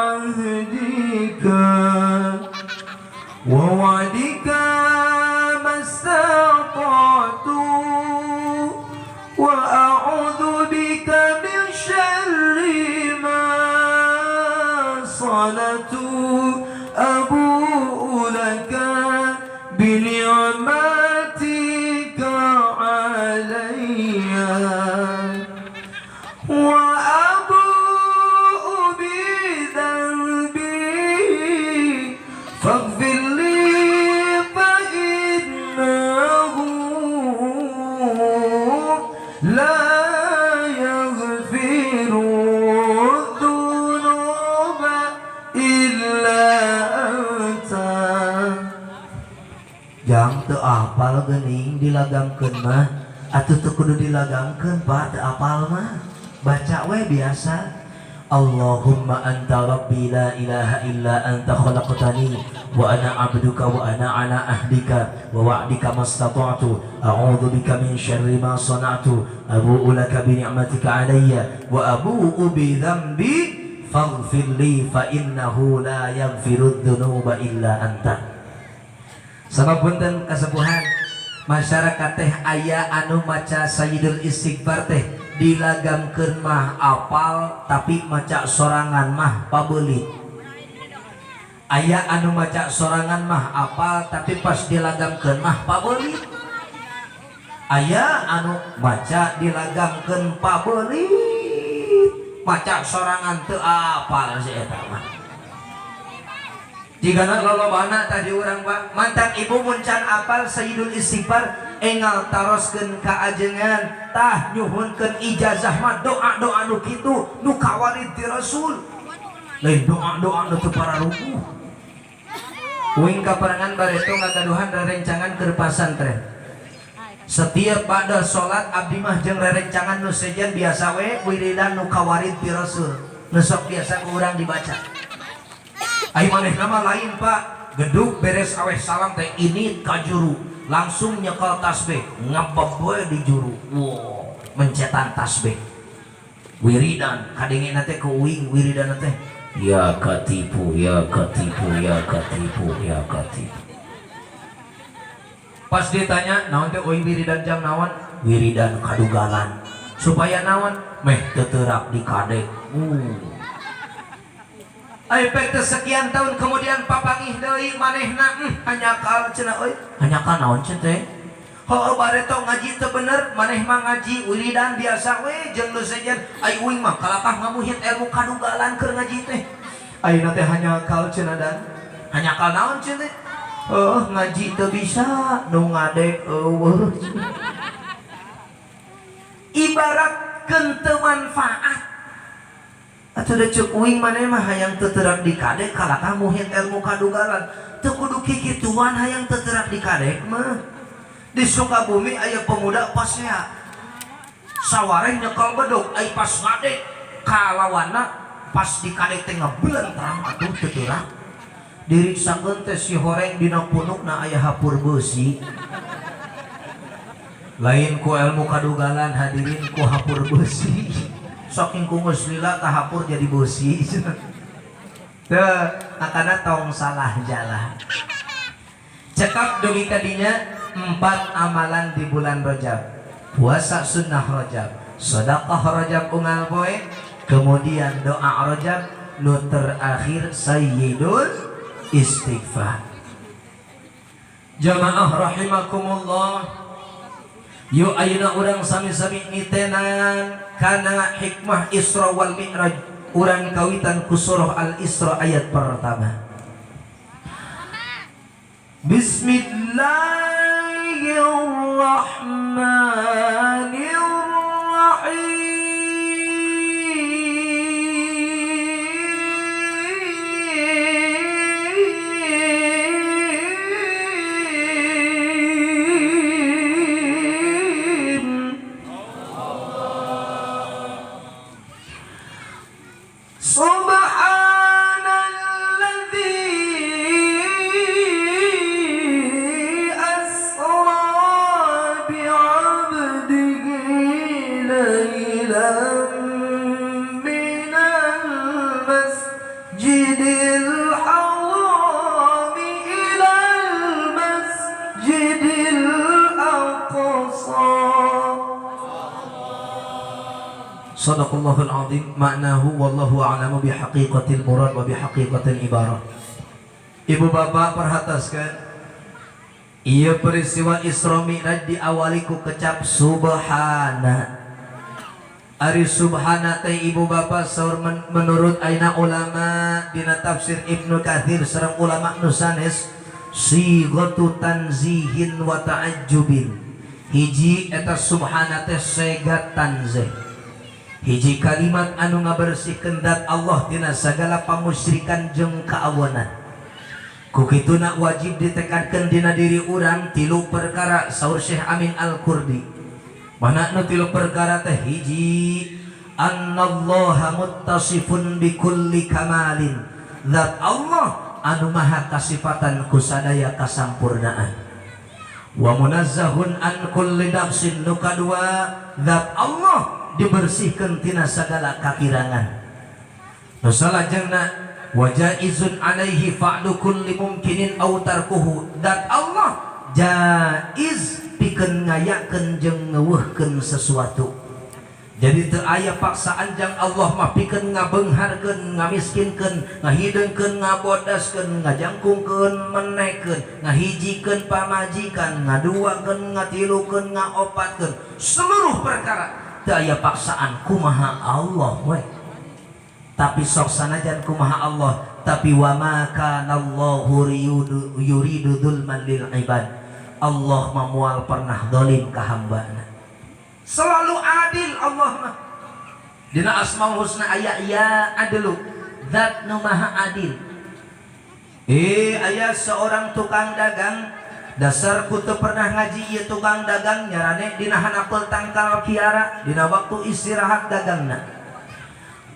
ahdika wa wa'dika la yaghfiru dzunuba illa anta. Jang teu apal geuning dilagamkeun mah atuh teu kudu dilagamkeun Pak, teu apal mah baca we biasa. Allahumma anta rabbi la ilaha illa anta khalaqtani wa ana abduka wa ana ala ahdika wa wa'dika mastata'tu a'udzu bika min syarri ma sana'tu abu'u laka bi ni'matika alayya wa abu'u bi dhanbi faghfir li fa innahu la yaghfiru dzunuba illa anta. Sabapunten kasepuhan masyarakat teh aya anu maca Sayyidul Istighfar teh dilagamkeun mah apal tapi maca sorangan mah pabeulit. Aya anu maca sorangan mah apal tapi pas dilagamkeun mah pabeulit. Aya anu maca dilagamkeun pabeulit, maca sorangan teu apal si eta mah. Jigana lolobana tadi urang Pak, mantan ibu muncan apal Sayyidul Istighfar engal taroskeun ka ajengan tah nyuhunkeun ijazah mah doa-doa nu kitu nu kawarid ti Rasul. Lain doa-doa nu teu pararukuh. Uing kaperangan bareto ngagaduhan rerencangan keur pasantren. Setiap pada salat abdi mah jeung rerencangan nu sejen biasa we wiridan nu kawarid ti Rasul. Nu sok biasa ku urang dibaca. Ai maneh nama lain Pak, gedug beres aweh salam teh ini ka juru, langsung nyekel tasbih, ngabeb di juru. Wow, mencetan tasbih. Wiridan kadenge teh ku uing wiridan teh ya katipu ya katipu ya katipu ya katipu. Pas ditanya naon teh uing wiridan jang naon? Wiridan kadugalan. Supaya naon? Meh teu teurak di kadek. Efek sekian tahun kemudian papangih deui manehna hanya kal cenah euy. Hanya kal naon cenah teh? Heueuh bareto ngaji teu bener, maneh mah ngaji wiridan biasa we jeung nu sejen. Ai uing mah kalapah ngamuhit ilmu kadugalan keur ngaji teh. Ayeuna teh hanya kal cenah dan. Hanya kal naon cenah teh? Ngaji teu bisa nu ngadek eueuh. Ibaratkeun teu manfaat. Atuh da ceuk uing maneh mah hayang teu teurak dikadek kalakah muhit ilmu kadugalan. Teu kudu kikituan hayang teu teurak dikadek mah. Di Sukabumi aya pemuda pasea. Sawareh nyekel bedog ai pas ngadek kalawanna pas dikadek teh ngeblentrang atuh teu teurak. Diriksakeun teh si horeng dina punukna aya hapur beusi. Lain ku ilmu kadugalan hadirin ku hapur beusi. Saking kungus lila tahapur jadi bosi. Teu akana tong salah jalan. Cekap dugi kadinya 4 amalan di bulan Rajab. Puasa sunnah Rajab, sedekah Rajab unggal poe, kemudian doa Rajab, nu terakhir Sayyidul Istighfar. Jamaah rahimakumullah. Yuk ayeuna urang sami-sami nitenan kana hikmah Isra wal Mi'raj, urang kawitan ku surah Al-Isra ayat pertama. Bismillahirrahmanirrahim. Sadaqallahul azim, maknahu wallahu a'lamu bihaqiqatil murad wa bihaqiqatil ibarah. Ibu bapak perhataskan, iya peristiwa Isra Mi'raj diawali ku kecap subhana. Ari subhana teh ibu bapak saur menurut aina ulama dina tafsir Ibnu Katsir sareng ulama nu sanes sighatu tanzihin wa ta'ajjubin. Hiji eta subhana teh segat tanzih. Hiji kalimat anu ngabersihkeun dat Allah tina sagala pamusyrikan jeung kaawenan. Ku kituna wajib ditekadkeun dina diri urang tilu perkara saur Syekh Amin Al-Qurdi. Mana nu tilu perkara teh? Hiji, annallaha muttasifun bikulli kamalin. Zat Allah anu maha kasifatan ku sadaya kasampurnaan. Wa munazzahun an kulli nafsin. Nu kadua, zat Allah dibersihkeun tina sagala kakirangan. Nu salajengna, wa jaizun alaihi fa'lu kulli mumkinin aw tarkuhu. Zat Allah jaiz pikeun ngayakeun jeung ngeuweuhkeun sesuatu. Jadi teu aya paksaan jang Allah mah pikeun ngabeungharkeun, ngamiskinkeun, ngahideungkeun, ngabodaskeun, ngajangkungkeun, menehkeun, ngahijikeun pamajikan, ngaduakeun, ngatilukeun, ngaopatkeun. Seluruh perkara teu aya paksaan kumaha Allah we. Tapi sok sanajan kumaha Allah, tapi wa ma kana Allahu yuridu dzulman lil ibad. Allah mamual pernah zalim ka hambana. Selalu adil Allah mah. Dina Asmaul Husna aya ya adlu, zat nu maha adil. Aya seorang tukang dagang, dasar ku teu pernah ngaji ieu tukang dagang nyarane dina hanapeul tangkal kiara dina waktu istirahat dagangna.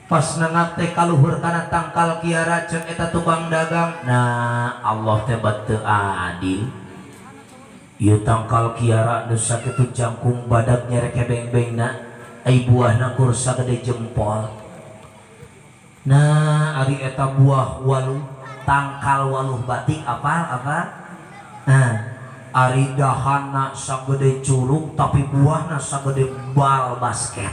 Pas nangap teh kaluhur kana tangkal kiara ceuk eta tukang dagang, nah Allah teh teu adil. Ieu tangkal kiara nu sakitu jangkung badak nyerek beng-bengna, ai buahna kur sagede jempol. Nah, ari eta buah waluh, tangkal waluh batik apa? Nah, ari dahanna sagede curug tapi buahna sagede bal basket.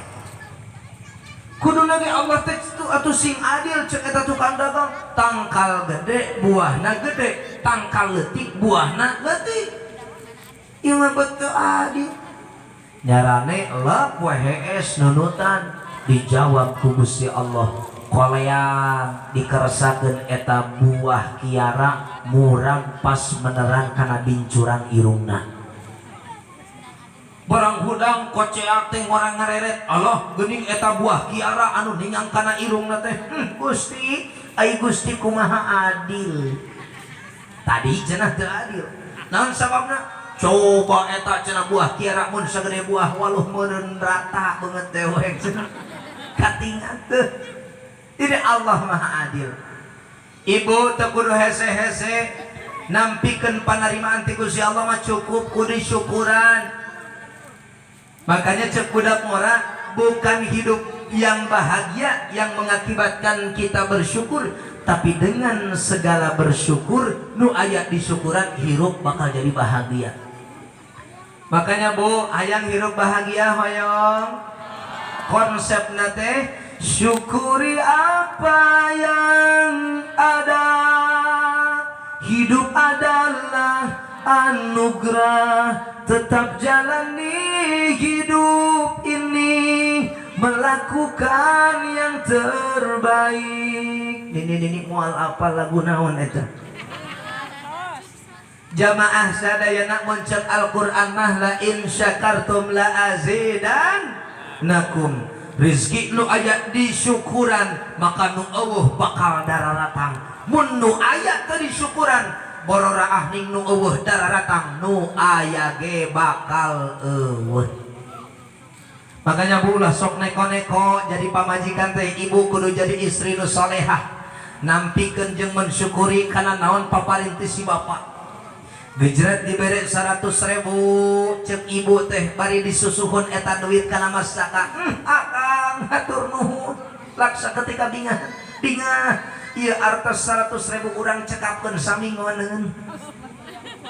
Kuduna ge Allah teh atuh sing adil ceuk eta tukang dagang, tangkal gede buahna gede, tangkal leutik buahna leutik. Ieu mah teu adil. Nyarane leup we hees nunutan dijawab ku Gusti Allah. Koleang dikeresakeun eta buah kiara murang pas menerang kana bincuran irungna. Barang hudang koceak teh ngorang ngareret, Allah geuning eta buah kiara anu ningang kana irungna teh. Gusti, ai Gusti kumaha adil. Tadi cenah teu adil. Naon sababna? Coba eta cenah buah kiara mun sagede buah waluh meureun rata beungeut teh we cenah. Katingan teh. Ini Allah maha adil. Ibu teu kudu hese-hese nampikeun panarimaan ti Gusti Allah mah cukup kudu syukuran. Makanya cek budak mora, bukan hidup yang bahagia yang mengakibatkan kita bersyukur, tapi dengan segala bersyukur nu aya di syukuran hirup bakal jadi bahagia. Makanya Bu, hayang hirup bahagia hoyong. Konsepna teh syukuri apa yang ada. Hidup adalah anugerah, tetap jalani hidup ini, melakukan yang terbaik. Ini mual apa lagu naon eta? Jamaah sadayana muncul Al-Qur'an mah la in syakartum la azidannakum. Rizki nu aya di syukuran maka nu eueuh bakal dararatang. Mun nu aya teu di syukuran bororaah ning nu eueuh dararatang, nu aya ge bakal eueuh. Makanya Bu ulah sok neko-neko jadi pamajikan teh, ibu kudu jadi istri nu salehah. Nampikeun jeung mensyukuri kana naon paparinti si bapak. Gejret dibere 100.000 cek ibu teh bari disusuhun eta duit kana masaka. Akang hatur nuhun. Laksa ketika bingah ieu artos 100.000 urang cekapkeun sami ngoneun.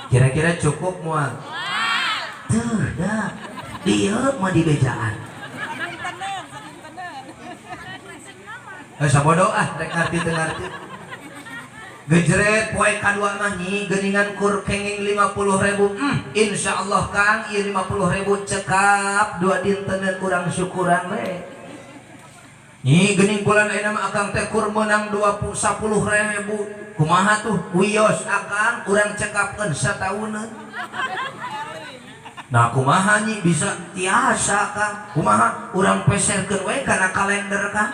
Kira-kira cukup moal? Teu da. Dieu mah dibejaan. Sabodo rek ngarti teu ngarti. Gejret poe kadua mah nyi geuningan kur kenging 50.000. Insyaallah Kang ieu 50.000 cekap 2 dinteun kurang syukuran we. Nyi geuning bulan ayeuna mah Akang teh kur meunang 10.000. Kumaha tuh? Wios Akang urang cekapkeun satauneun. Nah kumaha nyi bisa tiasa Kang kumaha urang peserkeun we kana kalender Kang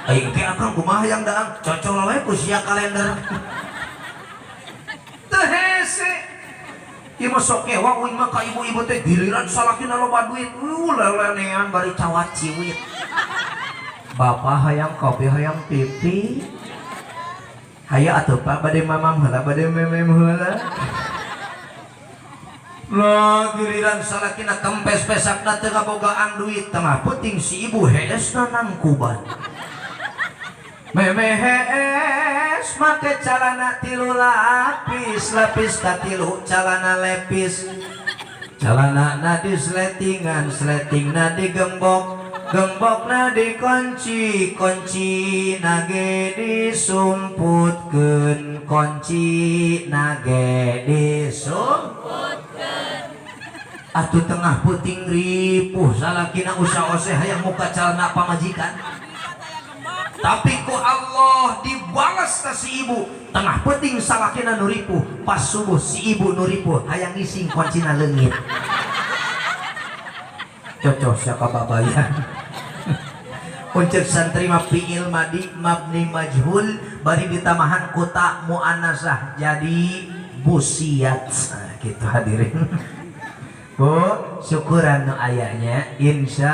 aing ke akang kumaha yang daang cocol we ku sia kalender teu hese ieu mah sok ewa uing mah ka ibu-ibu teh giliran salakina loba duit lelenean bari cawat ciwit bapak hayang kopi hayang pipi haya atuh Pak bade mamam heula bade memem heula lah giliran salakina kempes-pesakna teu kabogaan duit tengah penting si ibu heesna nangkuban meme hees make calana 3 lapis ka 3 calana lepis calana disletingan sletingna digembok gembokna dikunci kunci nage disumputkeun kunci nage disumputkeun atuh tengah puting ripuh salakina usaha ose hayang muka calana pamajikan tapi ku Allah dibalas ka si ibu tengah puting salakina nu ripuh pas subuh si ibu nu ripuh hayang ngising kuncina leungit cocok siapa babayan uncek santri mah fiil madi mabni majhul bari ditamahan kota muannasah jadi busiat nah, gitu hadirin bu syukuran nu ayahnya insya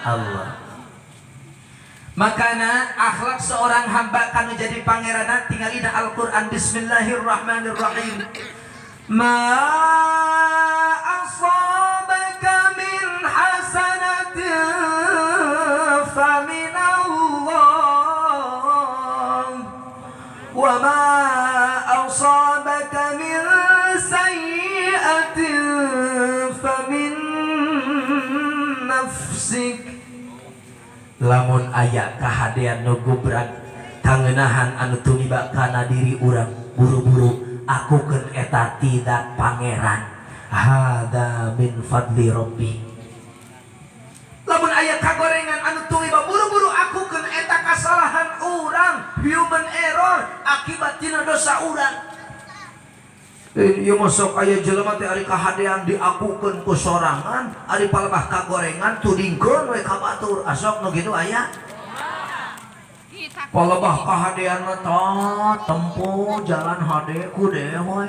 Allah makana akhlak seorang hamba kanu jadi pangerana tinggalina Al-Quran bismillahirrahmanirrahim ma asabaka min hasanatin famin Allah wa ma asabaka min sayyi'atin famin nafsik lamun aya kahadean nu gubrak kangenahan anu tumiba kana diri urang buru-buru aku keun eta tidak pangeran hada min fadli rabbi lamun aya kagorengan anu tumiba buru-buru aku keun eta kasalahan urang human error akibat tina dosa urang ieu mah sok aya jelema teh ari kahadean diakukeun ku sorangan ari palebah kagorengan tudingkeun we ka batur asok nu kitu aya palebah kahadean mah tempuh jalan hade ku dewe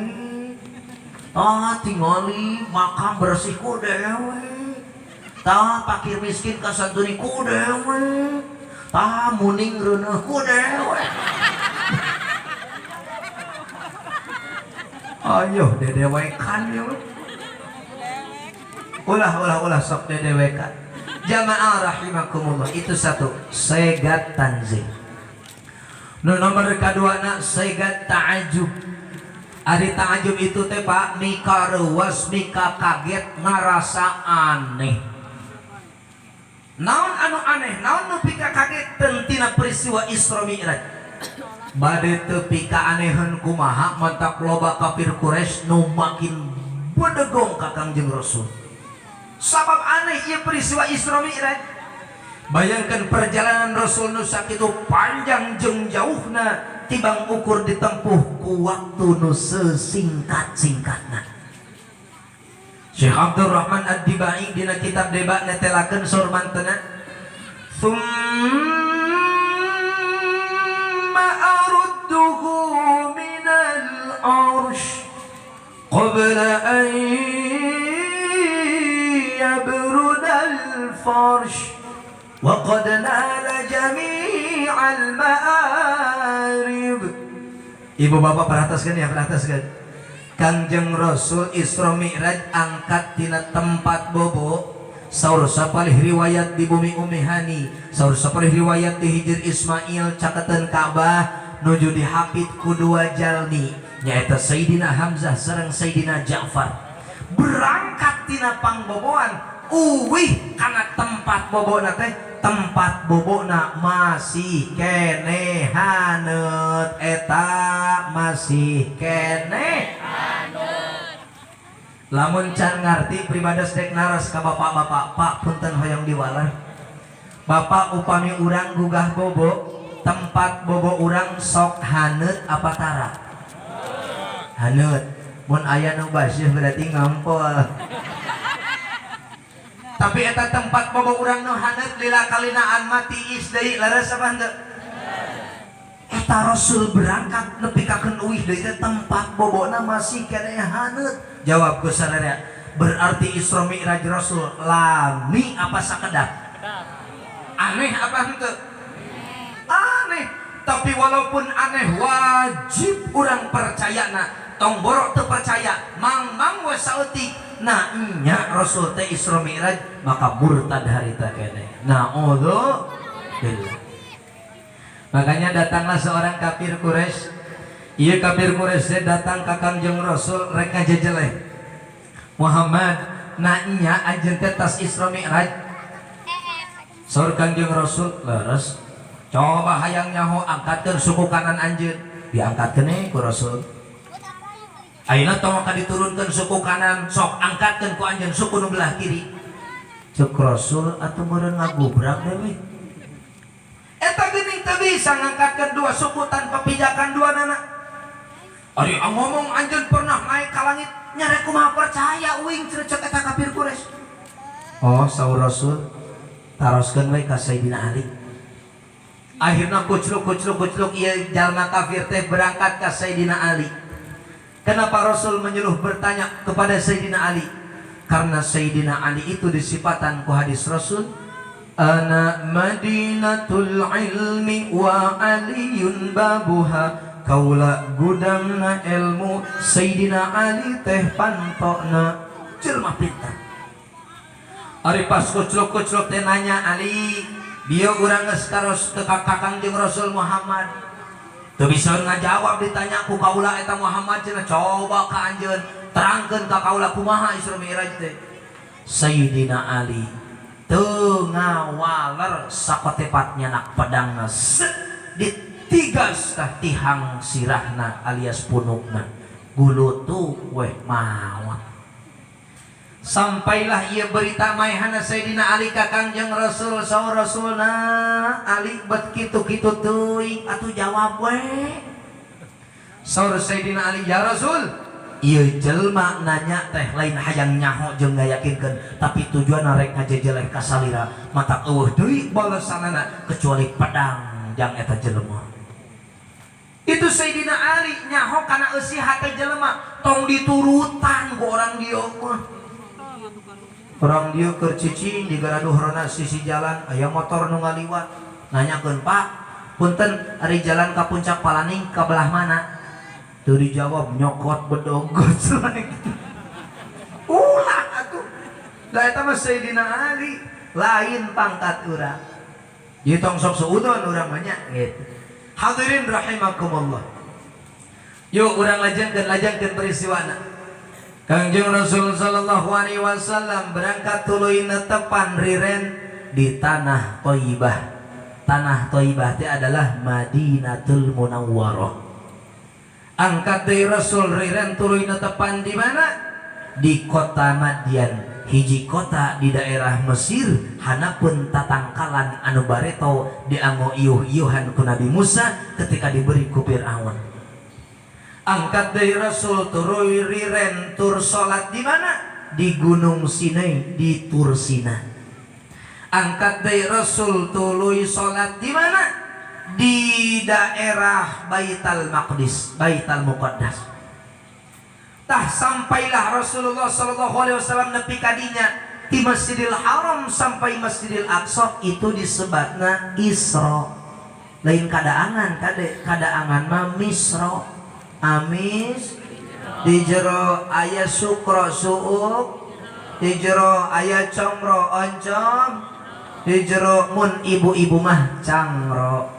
tingali makam bersih ku dewe pakir miskin kasantuni ku dewe muning reuneuh ku dewe ayo dedewekan yuk ulah sok dedewekan jamaah rahimakumullah itu satu segat tanzih nomor kedua nak segat ta'ajub ari ta'ajub itu teh Pak mika reuas mika kaget ngarasa aneh naon anu aneh naon nu pika kaget tentina peristiwa Isra Mi'raj bade teu pika anehan kumaha mantak loba kafir Quraisy nu makin bedegong ka Kangjeng Rasul sabab aneh ieu peristiwa Isra Mi'raj bayangkan perjalanan Rasul nu sakitu panjang jeung jauhna tibang ukur ditempuh ku waktu nu sesingkat-singkatna Syekh Abdul Rahman Ad-Dibai dina kitab debat netelakeun surmantena من العرش قبل أن يبرد الفرش وقد نال جميع المآرب ibu bapak perhataskan ya perhataskan Kangjeng Rasul Isra Mi'raj angkat tina tempat bobo saur sapalih riwayat di bumi Ummi Hani saur sapalih riwayat di Hijr Ismail caketan Ka'bah nuju dihapit ku dua jalmi nyaeta Sayyidina Hamzah sareng Sayyidina Ja'far berangkat tina pangboboan uwih kana tempat bobona teh tempat bobona masih kene haneut eta masih kene haneut lamun can ngarti pribados dek naras ka bapak-bapak Pak punten hoyong diwalar bapak upami urang gugah bobo tempat bobo urang sok haneut apa tara haneut mun aya nu basih berarti ngampol. Tapi eta tempat bobo urang nu haneut lila kalinaan mati is deui leres apa henteu? Eta Rasul berangkat nepi ka keuih deui teh tempat bobona masih keneh haneut. Jawab ku sadaya, berarti Isra Mi'raj Rasul lami apa sakedap? Aneh apa henteu? Aneh. Tapi walaupun aneh wajib urang percayana. Tong borok teu percaya mang we saeutik nah nya Rasul teh Isra Mi'raj maka murtad harita keneh. Naudzubillah. Makanya datanglah seorang kafir Quraisy. Ieu kafir Quraisy teh datang ka Kangjeng Rasul rek ngajejeleh. Muhammad, na nya anjeun teh tas Isra Mi'raj. Saur Kangjeng Rasul, leres. Coba hayang nyaho angkatkeun suku kanan anjeun. Diangkat keneh ku Rasul. Ayeuna tong ka diturunkeun suku kanan, sok angkatkeun ku anjeun suku nu belah kiri. Ceuk Rasul atuh meureun ngagubrak deui. Eta geuning teu bisa ngangkatkeun dua suku tanpa pijakan duanana. Ari ngomong anjeun pernah naik ka langit, nyare kumaha percaya uing ceuk eta kafir Quraisy. Oh, saur Rasul, taroskeun we ka Sayyidina Ali. Akhirna kucluk ieu jalma kafir teh berangkat ka Sayyidina Ali. Kenapa Rasul menyuruh bertanya kepada Sayyidina Ali? Karena Sayyidina Ali itu disifatan ku hadis Rasul, ana madinatul ilmi wa aliyun babuha. Kaula gudangna ilmu, Sayyidina Ali teh pantokna. Jelma pintar. Ari pas kucluk teh nanya Ali, dia urang geus karos ke Kangjeng Rasul Muhammad. Teu bisa ngajawab ditanya ku kaula eta Muhammad cenah, coba ka anjeun terangkeun ka kaula kumaha Isra Mi'raj teh. Sayyidina Ali teu ngawaler sakotepatnya nak pedangna ditigas tah tihang sirahna alias punukna gulutu weh mawat. Sampailah ia berita maihana Sayyidina Ali ka Kangjeng Rasul. Saur Rasulna Ali bet kitu-kitu teuing atuh jawab we. Saur Sayyidina Ali, ya Rasul, ieu jelma nanya teh lain hayang nyaho jeung ngayakinkeun, tapi tujuanna rek ngajejeleh ka salira mata eueuh deui balesanana kecuali pedang jang eta jelema. Itu Sayyidina Ali nyaho kana eusi hate jelema tong diturutan ku orang dieu mah. Orang dia kercicing di garaduhrona sisi jalan aya motor nu ngaliwat nanyakeun, Pak punten ari jalan ka puncak Palaning ka belah mana? Teu dijawab, nyokot bedogot ulah atuh. Da eta mah Sayyidina Ali lain pangkat urang. Ieu tong sok suudon urang mah nya gitu. Hadirin rahimakumullah. Yuk urang lajengkeun peristiwana. Kangjeng Rasul sallallahu alaihi wasallam berangkat tuluy netepan riren di tanah Thayyibah. Tanah Thayyibah itu adalah Madinatul Munawwarah. Angkat deui Rasul riren tuluy netepan di mana? Di kota Madian, hiji kota di daerah Mesir, hanapeun tatangkalan anu bareto dianggo iuh-iuhan ku Nabi Musa ketika diberi ku Firaun. Angkat dari Rasul tuluy riren tur salat di mana? Di Gunung Sinai di Tursina. Angkat dari Rasul tuluy salat di mana? Di daerah Baitul Maqdis, Baitul Muqaddas. Tah sampailah Rasulullah sallallahu alaihi wasallam nepi ka dinya di Masjidil Haram sampai Masjidil Aqsa itu disebutna Isra. Lain kadaangan kadaangan mah Misra. Amis di jero aya sukro suuk, di jero aya comro oncom, di jero mun ibu-ibu mah cangro.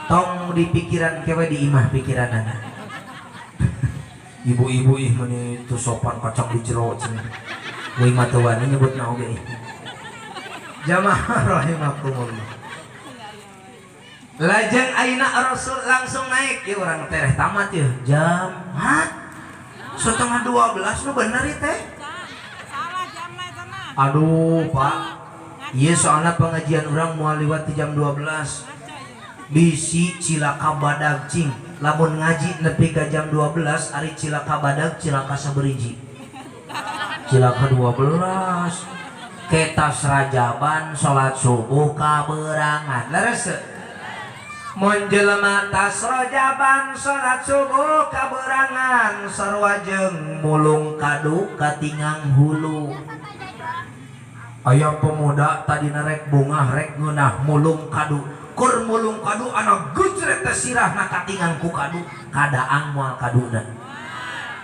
Tong di pikiran kewe di imah pikiran anak. Ibu-ibu ih meni tu sopan kacang di jero cenah. Wei mah teu wani nyebutna oge. Jamaah rahimakumullah. Lajeng ayeuna Rasul langsung naik, ya orang tereh tamat ya jam setengah 12 nu bener ieu teh. Salah jamna eta mah. Aduh Pak, ieu soalna pengajian urang moal liwat di jam 12. bisi cilaka badag cing lamun ngaji nepi ka jam 12 ari cilaka badag cilaka saberiji cilaka 12 kita serajaban salat subuh kaberangan leres mun jelema tas rajaban salat subuh kaberangan sarua jeung mulung kadu katingang hulu aya pemuda tadina rek bungah rek ngeunah mulung kadu kur mulung kadu anu gujret teh sirahna katingang ku kadu kadaang moal kaduna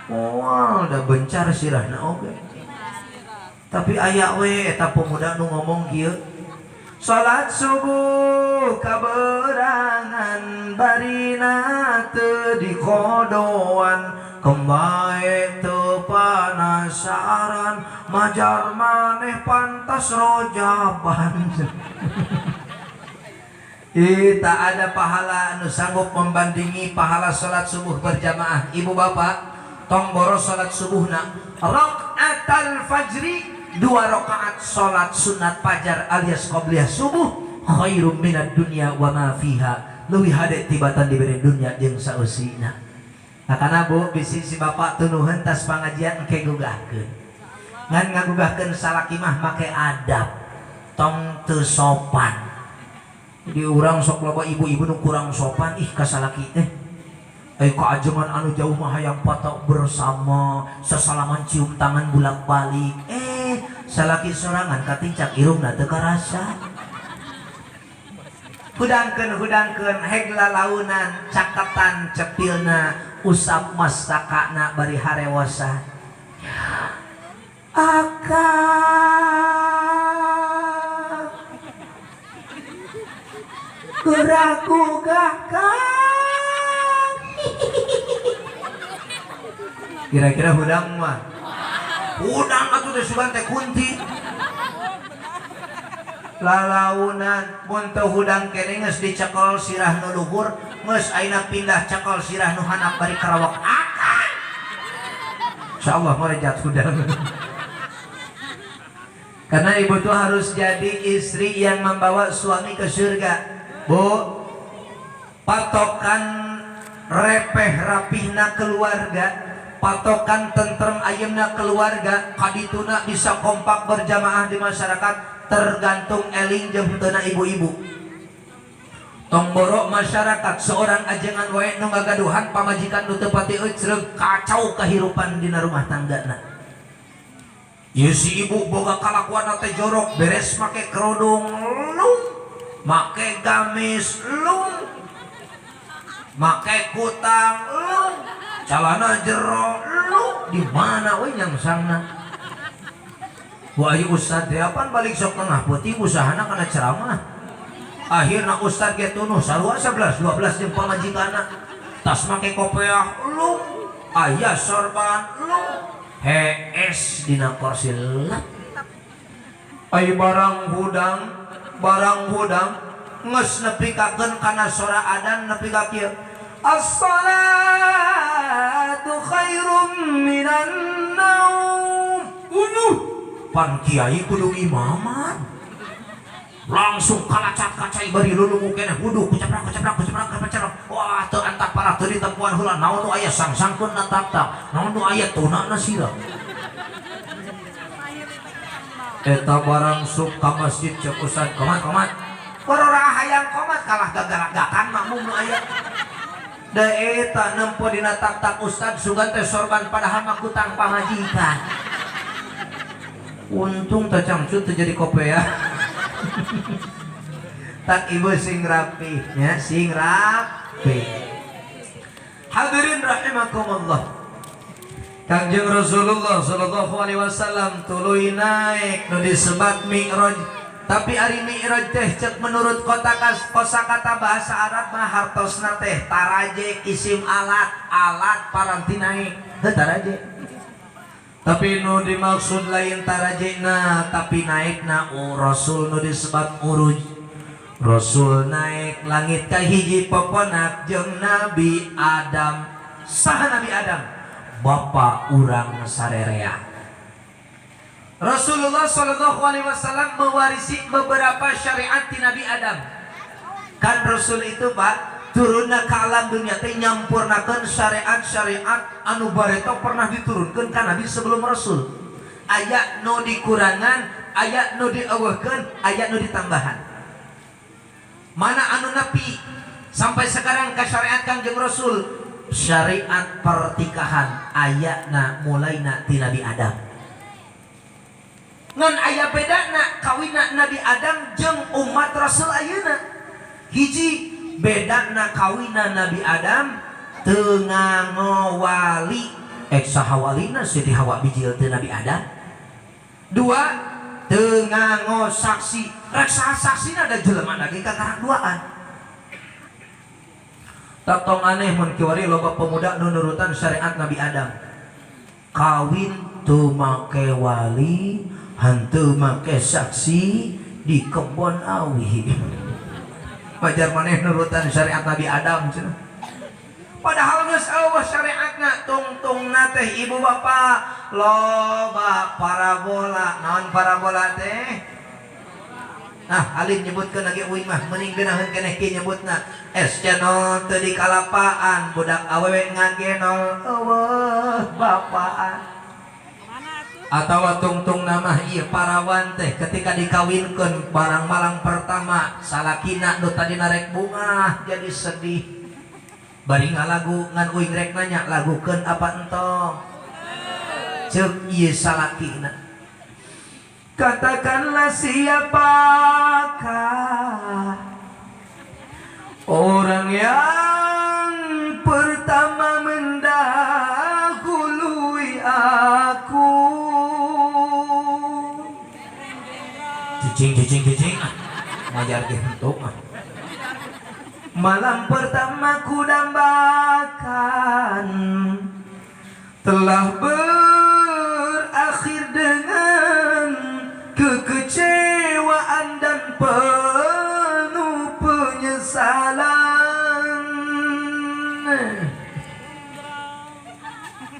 moal da bencar sirahna oge tapi aya we eta pemuda nu ngomong kieu salat subuh kaberangan barina teu dikodoan kembae teu panasaran majar maneh pantas rojaban tak ada pahala anu sanggup membandingi pahala salat subuh berjamaah. Ibu bapak tong boros salat subuhna rakaatal fajri 2 rakaat salat sunat fajar alias qobliyah subuh khairum minad dunya wa ma fiha leuwih hade tibatan diberi dunya jeung saeusina. Karena bu bisi si bapak tunuhan tas pengajian engke gugahkeun ngan ngagugahkeun salaki mah make adab tong teu sopan jadi urang sok loba ibu-ibu nu kurang sopan ih ka salaki teh kaajengan anu jauh mah hayang patok bersama sesalaman cium tangan bulak-balik salaki sorangan katincak irungna teu karasa hudangkeun heg lalaunan cakatan cepilna usap mastakana bari harewosa akang geuraku gahkang kira-kira hudang mah hudang atuh teh sugan teh kunti lalaunan mun teu hudang keneh geus dicekol sirah nu luhur geus ayeuna pindah cekol sirah nu handap bari karawak akan insyaallah merejat hudang karena ibu tuh harus jadi istri yang membawa suami ke surga bu patokan repeh rapihna keluarga patokan tentrem ayeuna keluarga kadituna bisa kompak berjamaah di masyarakat tergantung eling jeung henteu ibu-ibu tong borok masyarakat seorang ajengan wae nu ngagaduhan pamajikan nu teu pati eucreug kacau kahirupan dina rumah tanggana ieu si ibu boga kalakuan teh jorok beres make kerudung lung make gamis lung make kutang lung calana jero lung di mana we nyangsangna wah ieu ustad deapan balik sok tengah peuting usahana kana ceramah akhirna ustad ge tunuh sarua 11 12 jeung pamajikanna tas make kopiah lung aya sorban lung hees dina kursi lap ai barang hudang geus nepikakeun kana sora adzan nepi ka kieu as-salatu khairum minan naum pan kiai kudu imaman langsung kalacak-kacai bari lulungu keneh wudu kuceprak wah teu antap parah teu ditempuan heula naon nu aya sangsangkeun na tak naon nu aya tunana sirah eta barang sup ka masjid cek ustad komat porora hayang komat kalah gagalagakan makmum nu aya da eta nempo dina tak ustad sugan teh sorban padahal mah kutang pamajikan untung teh cangcut teu jadi kopea tak ibu sing rapi ya sing rapi hadirin rahimakumullah Kangjeng Rasulullah sallallahu alaihi wasallam tuluy naik nu disebat mi'raj tapi ari mi'raj teh cek menurut kosakata bahasa Arab mah hartosna teh taraje isim alat paranti naik teh taraje tapi nu dimaksud lain tarajena tapi naikna Rasul nu disebut uruj Rasul naik langit ka hiji poponak jeung Nabi Adam saha Nabi Adam bapa urang sarerea Rasulullah sallallahu alaihi wasallam mewarisi beberapa syariat di Nabi Adam Kan Rasul itu Pak turunna ke alam dunia teh nyampurnakeun syariat-syariat anu bareto pernah diturunkeun ka Nabi sebelum Rasul. Aya nu dikurangan, aya nu dieuweuhkeun, aya nu ditambahan. Mana anu nepi sampai sekarang ka syariat Kangjeng Rasul? Syariat pertikahan ayana mulaina ti Nabi Adam. Ngan aya bedana kawinna Nabi Adam jeung umat Rasul ayeuna. Hiji bedana kawinna Nabi Adam teu ngangowali saha walina Siti Hawa bijil teu Nabi Adam. Dua teu ngangosaksi. Rek saha saksina da jelema lagi kakarakduaan. Tak tong aneh mun kiwari loba pemuda nu nurutan syariat Nabi Adam. Kawin teu make wali, henteu make saksi di kebon awi. Wajar maneh nurutan syariat Nabi Adam cenah. Padahal geus eueuh syariatna tungtungna teh ibu bapa loba parabola. Naon parabola teh? Alim nyebutkeun lagi uing mah mending geunaheun keneh kieu nyebutna es cenol teu di kalapaan budak awewe ngagenol eueuh bapaan. Atawa tungtungna mah ieu parawan teh ketika dikawinkeun barang malang pertama salakina nu tadina rek bunga jadi sedih. Bari ngalagu ngan uing rek nanya lagukeun apa entong? Ceuk ieu salakina. Katakanlah siapakah orang yang pertama mendahului aku. Cicing ngajar gentuk. Malam pertama ku dambakan telah berakhir dengan kekecewaan dan penuh penyesalan.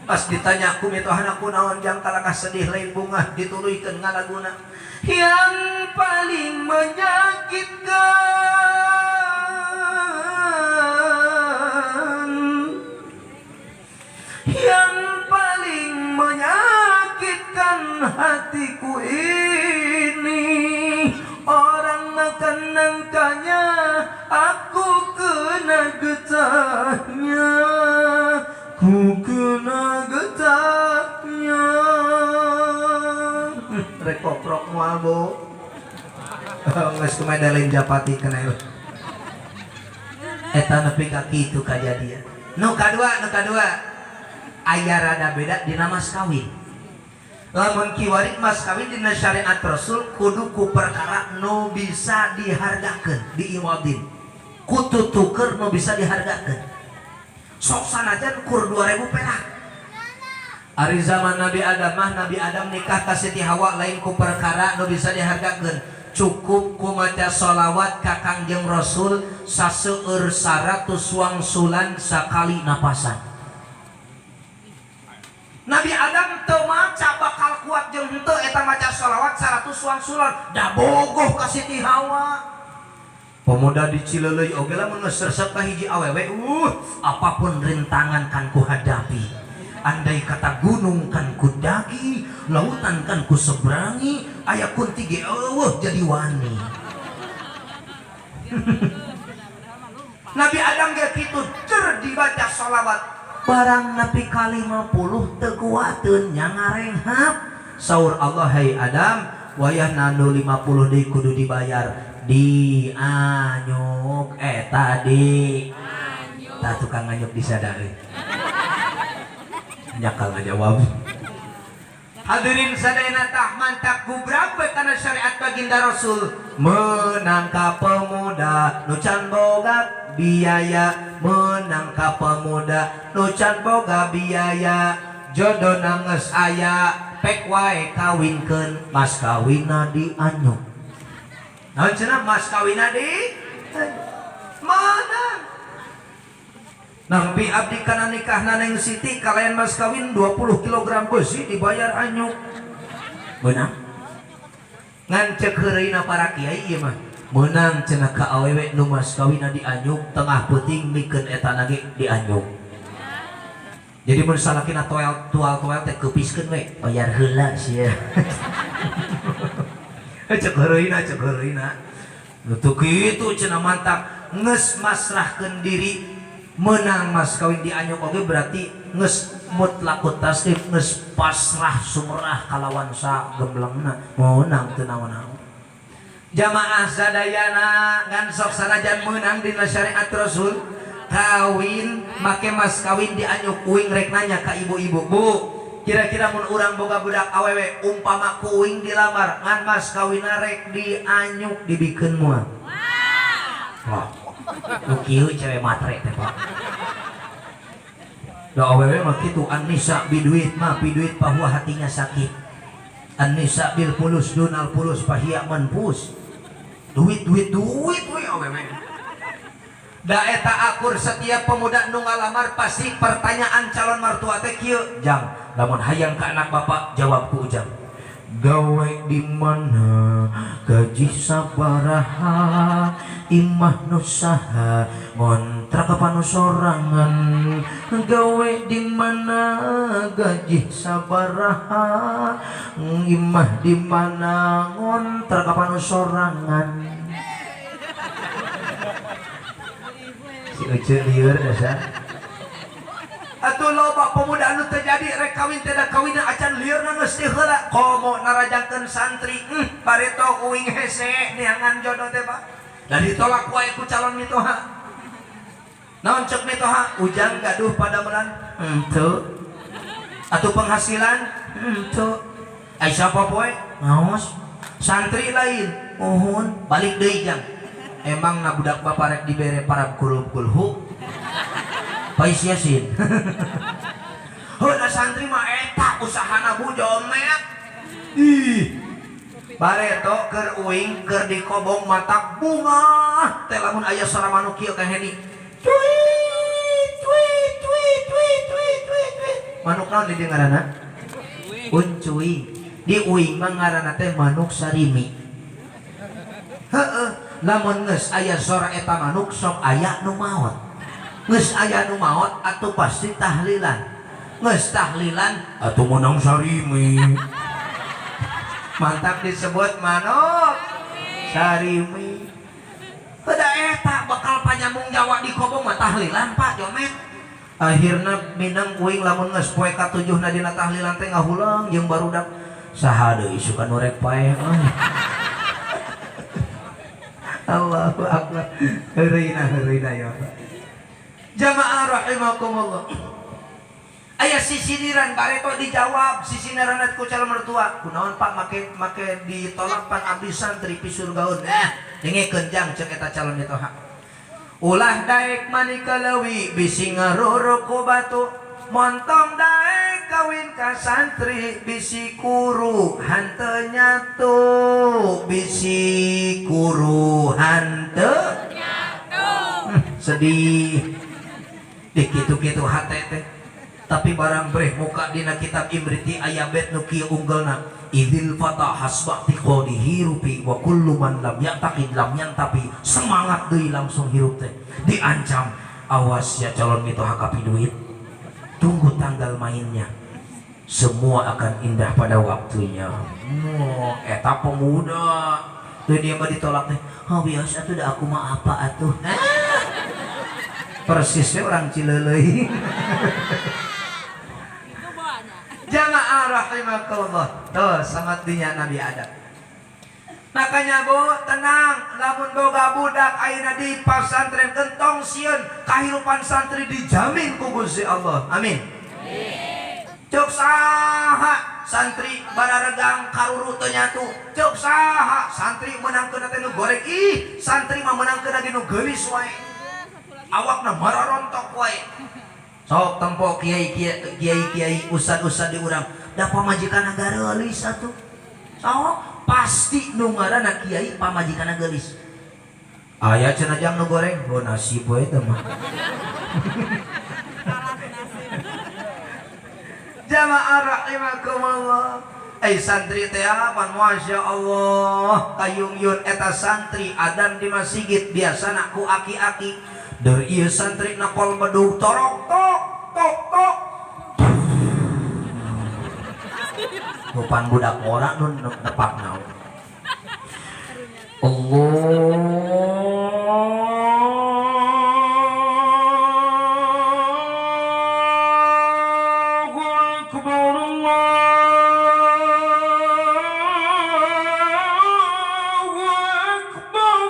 Pas ditanya kumitohan aku naon jang kalangkah sedih lain bunga dituluikeun ngalaguna. Yang paling menyakitkan, yang paling menyakitkan hatiku ini, orang makan nangkanya aku kena getahnya, ku kena getahnya. Rekoprok moal bo geus kumada lain japati kena eta nepi ka kitu kajadian. Nu kadua aya rada beda dina mas kawin. Lamun kiwari mas kawin dina syariat Rasul kudu ku perkara nu bisa dihargakeun diiwadin. Ku tutukeun nu bisa dihargakeun. Sok sanajan kur 2000 perak. Ari zaman Nabi Adam mah Nabi Adam nikah ka Siti Hawa lain ku perkara nu bisa dihargakeun. Cukup ku maca sholawat ka Kangjeng Rasul saseueur 100 wangsulan sakali napasan. Nabi Adam teu maca bakal kuat jeung henteu eta maca sholawat 100 wangsulan. Da bogoh ka Siti Hawa. Pemuda di Cileleuy oge lamun geus resep ka hiji awewe, apapun rintangan kan ku hadapi. Andai kata gunung kan ku daki, lautan kan ku seberangi, aya kunti ge eueuh jadi wani. Nabi Adam ge kitu cer dibaca sholawat barang nepi ka 50 teu kuateun nya ngarenghap. Saur Allah, hai Adam, wayahna nu 50 deui kudu dibayar. Di anyuk eta di tah tukang anyuk disadari. Nyakal ngajawab. Hadirin sadayana tah mantak gubrag kana syariat baginda Rasul. Menang ka pemuda nu can boga biaya, menang ka pemuda nu can boga biaya. Jodohna geus aya pek wae kawinkeun, mas kawinna di anyuk. Naon cenah mas kawinna di mana? Nampi abdi kana nikahna Neng Siti kalayan mas kawin 20 kg besi dibayar anyuk. Beunang. Ngan ceuk heureuna para kiai ieu mah. menang cenah ka awewe nu mas kawina di anyuk tengah peuting mikeun eta nage di anyuk. Jadi mun salakina tual teh keupiskeun we bayar heula sia. Cek heureuyna. Nutu kitu cenah mantap geus masrahkeun diri menang mas kawin di anyuk oge berarti geus mutlaqut taslim geus pasrah sumrah kalawan sa gemblengna meunang teu naon-naon. Jamaah sadayana ngan sok sanajan meunang dina syariat Rasul kawin make mas kawin di anyuk uing rek nanya ka ibu-ibu, Bu, kira-kira mun urang boga budak awewe umpama ku uing dilamar ngan mas kawinna rek di anyuk dibikeun moal. Wah. Nu kieu cewek matre teh Pak. Da awewe mah kitu an-nisa biduit mah biduit bahwa hatinya sakit. An-nisa bil pulus dunal pulus pahia manpus. Duit we awewe. Da eta akur setiap pemuda nu ngalamar pasti pertanyaan calon mertua teh kieu, Jang, lamun hayang ka anak bapak jawab ku Ujang. Gawe di mana gaji sabaraha imah nu saha ngontrak apa nu sorangan. Gawe di mana gaji sabaraha imah di mana ngontrak apa nu sorangan. Si Ucu lieur dasar. Atuh loba pemuda anu terjadi rek kawin teh da kawinna acan liurna geus teu heula komo narajangkeun santri bareto uing hese neangan jodoh teh Pak. Da ditolak wae ku calon mitoha. Naon ceuk mitoha? Ujang gaduh pada melan? Henteu. Atuh penghasilan? Henteu. Ai sapa poe? Ngaos. Santri lain. Mohon balik deui Jang. Emang na budak bapak rek dibere parab kulub-kulhu? Pais Yasin. Heula santri mah eta usahana bujomet. Ih. Bareto keur uing keur dikobong mata bunga. Teh lamun aya suara manuk kieu ka Heni. Manuk naon di ngaranna? Uncuing. Di uing mah ngaranna teh manuk sarimi. Heeh, lamun geus aya suara eta manuk sok aya nu maot. Geus aya nu maot atuh pasti tahlilan. Geus tahlilan atuh menang sarimi. Mantap disebut manuk sarimi. Teu eta bakal panyambung Jawa di kobong mah tahlilan Pak Jomet. Akhirna minang uing lamun geus poe ka-7 dina tahlilan teh ngahulang jeung barudak saha deui suka nu rek paeh. Allahu akbar. Heureuyna ya Pak. Jamaah rahimakumullah. Aya sisiniran bareto dijawab sisiniran ku calon mertua. Kunaon Pak make ditolak pan abdi santri pisurgaun. Dengekeun Jang ceuk eta calon mitoha. Ulah daek manika leuwih bisi ngaroro ku batu. Montong daek kawin ka santri bisi kuru hanteu nyatu. Bisi kuru hanteu nyatu. Sedih. Di kitu-kitu hate teh tapi barang breh muka dina kitab Imriti aya bet nu kieu unggelna idil fata hasbati qadihi rupi wa kullu man lam yaqtaqid lam yantapi. Semangat deui langsung hirup teh diancam awas ya calon mitoha kapi duit tunggu tanggal mainnya semua akan indah pada waktunya. Eta pemuda teu dia mah ditolak teh biasa atuh da aku mah apa atuh. Persisnya orang Cileuleuy. Jamaah rahimakallah. Tuh sangat dinya Nabi Adam. Makanya Bu tenang, lamun boga budak ayeuna di pasantren gentong sieun kahirupan santri dijamin ku Gusti Allah. Amin. Cuk saha santri bararegang karuru teu nyatu. Cuk saha santri menangkeun teh nu goreng. Ih, santri mah menangkeun di nu geulis wae. Awakna mararontok wae. Sok tempo kiai ustad-ustad di urang da pamajikanna geulis atuh. Sok pasti nu ngaranna kiai pamajikanna geulis. Aya cenah Jang nu goreng, oh nasib we teh mah. Jamaah rahimakumullah. santri teh aman masya Allah kayungyun eta santri adan di masjid biasana ku aki-aki dari ieu santri nakol medug torok tok tok tok nupan budak ora nun nepak naon Allahu Akbar Allahu Akbar.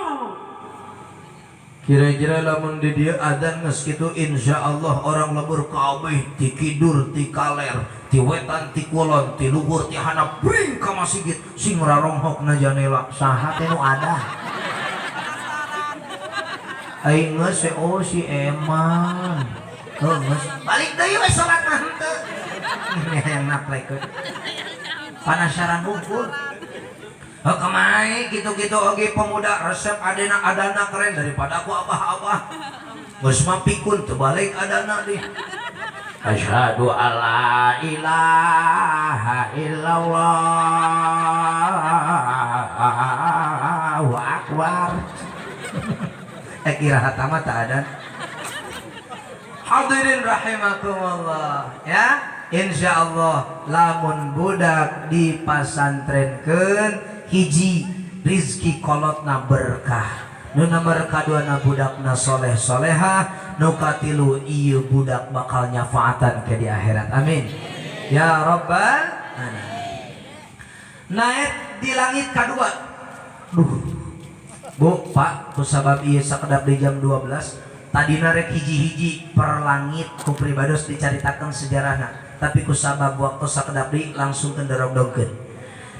Kira-kira lamun di dia adzan geus kitu insyaallah orang lebur kabeh ti kidur ti kaler ti wetan ti kulon ti luhur ti handap bring ka masjid sing raronghokna janela saha teh nu ada aing geus oh si Eman geus balik deui we salat mah henteu yang naplikeun panasaran hungkul kemai gitu-gitu oge pemuda resep adana keren daripada aku abah-abah geus mah pikun teu balik adana deui asyhadu alla ilaha illallah wa akbar kira hatama tak ada hadirin rahimakumullah ya insyaallah lamun budak di pasantrenkeun hiji rizki kolotna berkah nu nomor kaduana budakna soleh solehah nu katilu ieu budak bakal nyafaatan ke di akhirat amin ya rabbal alamin. Naik di langit kedua bu pak kusabab ieu sakedap di jam 12 tadi narek hiji-hiji per langit ku pribados dicaritakan sejarahna tapi kusabab waktu sakedap di langsung kenderog-dogkeun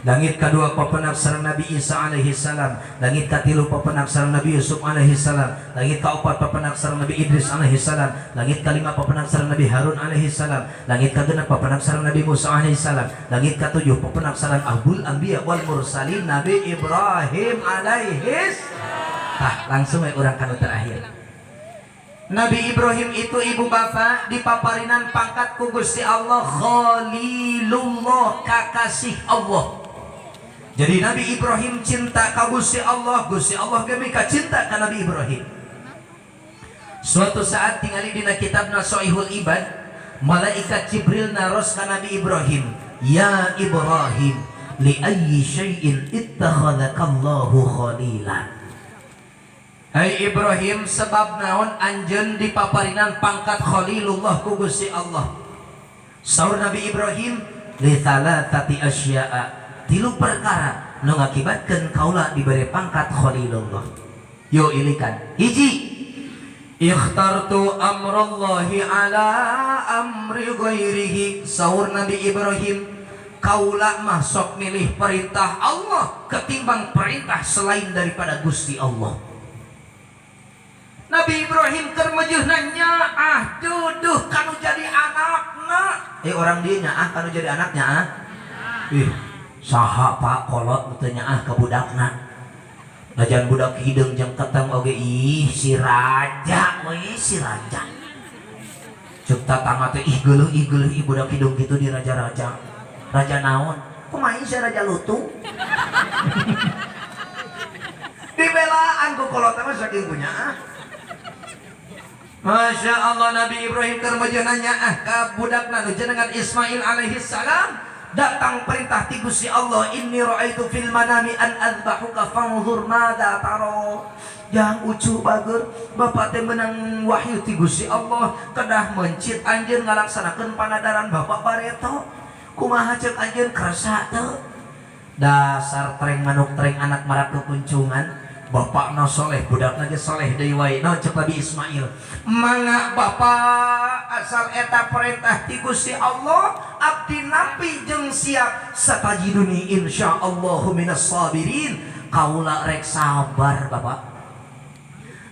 langit kedua pepenak sareng Nabi Isa alaihi salam, langit katilu pepenak sareng Nabi Yusuf alaihi salam, langit kaopat pepenak sareng Nabi Idris alaihi salam, langit kalima pepenak sareng Nabi Harun alaihi salam, langit kagenep pepenak sareng Nabi Musa alaihi salam, langit katujuh pepenak sareng Abul Anbiya wal Mursalin Nabi Ibrahim alaihi salam. Langsung urang kanu terakhir. Nabi Ibrahim itu ibu bapa dipaparinan pangkat ku Gusti Allah Khalilullah kakasih Allah. Jadi Nabi Ibrahim cinta ka Gusti Allah gemi ka cinta ka Nabi Ibrahim. Suatu saat tingali dina kitabna Sahihul Ibad, malaikat Jibril naros ka Nabi Ibrahim, "Ya Ibrahim, li ayyi syai'in ittakhadhakallahu khalilan?" Hai Ibrahim, sebab naon anjeun dipaparinan pangkat Khalilullah ku Gusti Allah. Saur Nabi Ibrahim, "Li thalathati asya'a." Tilu perkara nu ngakibatkeun kaula diberi pangkat Khalilullah. Yo ilikan. Hiji, ikhtartu amrallahi ala amri ghairihi. Saur Nabi Ibrahim, kaula mah sok milih perintah Allah ketimbang perintah selain daripada Gusti Allah. Nabi Ibrahim kermejeuh nanya, duduh kanu jadi anakna. Orang dia nya kanu jadi anaknya saha pak kolot betulnya ke budakna najan budak hideung jeung keteng oge si raja si raja ceuk tatangga teh geuleuh budak hideung kitu di raja-raja raja naon kumaha si raja lutung dibelaan ku kolot mah saking punya Masya Allah. Nabi Ibrahim keur nanya ka budakna nu jenengan Ismail alaihi salam datang perintah ti Gusti Allah, inni ra'aitu fil manami an adbahuka fanzur madza taro. Yang ucu bager bapak teh menang wahyu ti Gusti Allah kedah mencit anjeun ngalaksanakeun panadaran bapak bareto. Kumaha ceuk anjeun kersa teu? Dasar treng manuk treng anak marak kekuncungan. Bapakna soleh, budakna ge soleh deui wae. Naon ceuk Nabi Ismail? Mangga bapak asal eta perintah ti Gusti Allah, abdi nampi jeung siap satajiduni insyaallahu minas sabirin. Kaula rek sabar bapak.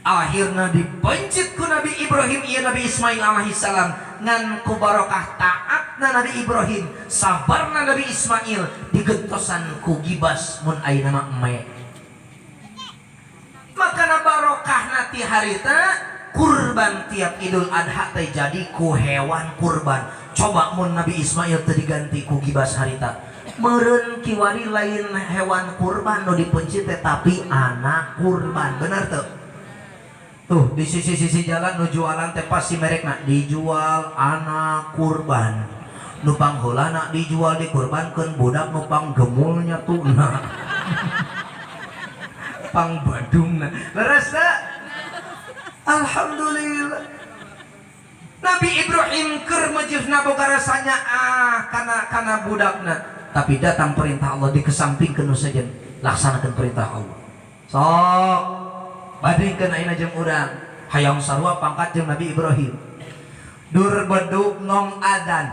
Akhirna dipencit ku Nabi Ibrahim ieu Nabi Ismail alaihi salam ngan ku barokah taatna Nabi Ibrahim, sabarna Nabi Ismail digentosan ku gibas mun ayeuna mah eme. Makana barokah nanti harita kurban tiap Idul Adha teh jadi ku hewan kurban. Coba mun Nabi Ismail teh diganti ku gibas harita meureun kiwari lain hewan kurban nu dipenci teh tapi anak kurban, bener tuh. Tuh di sisi-sisi jalan nu jualan teh pasti merekna dijual anak kurban. Nu pangheulana dijual dikurbankeun budak nu panggemulnya tuna. Pang badungna. Leres teh? Alhamdulillah. Nabi Ibrahim keur majihna boga rasanya kana budakna. Tapi datang perintah Allah dikesampingkeun nu sajen, laksanakeun perintah Allah. Sok badikeun ayeuna jeung urang, hayang sarua pangkat jeung Nabi Ibrahim. Dur beduk ngong adan.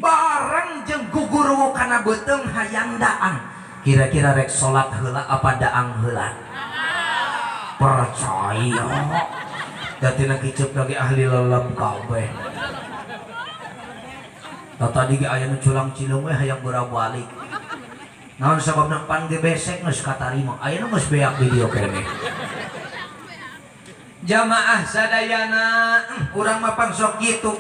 Bareng jeung guguru kana beuteung hayang daang. Kira-kira rek salat heula apa daang heula? Percaya. Datina kicep lagi ahli lelep kabeh. Tadi ge aya nu culang cilung we hayang bolak-balik. Naon sababna pan ge besek geus katarima. Ayeuna geus beak video kene. Jamaah sadayana, urang mah pan sok kitu.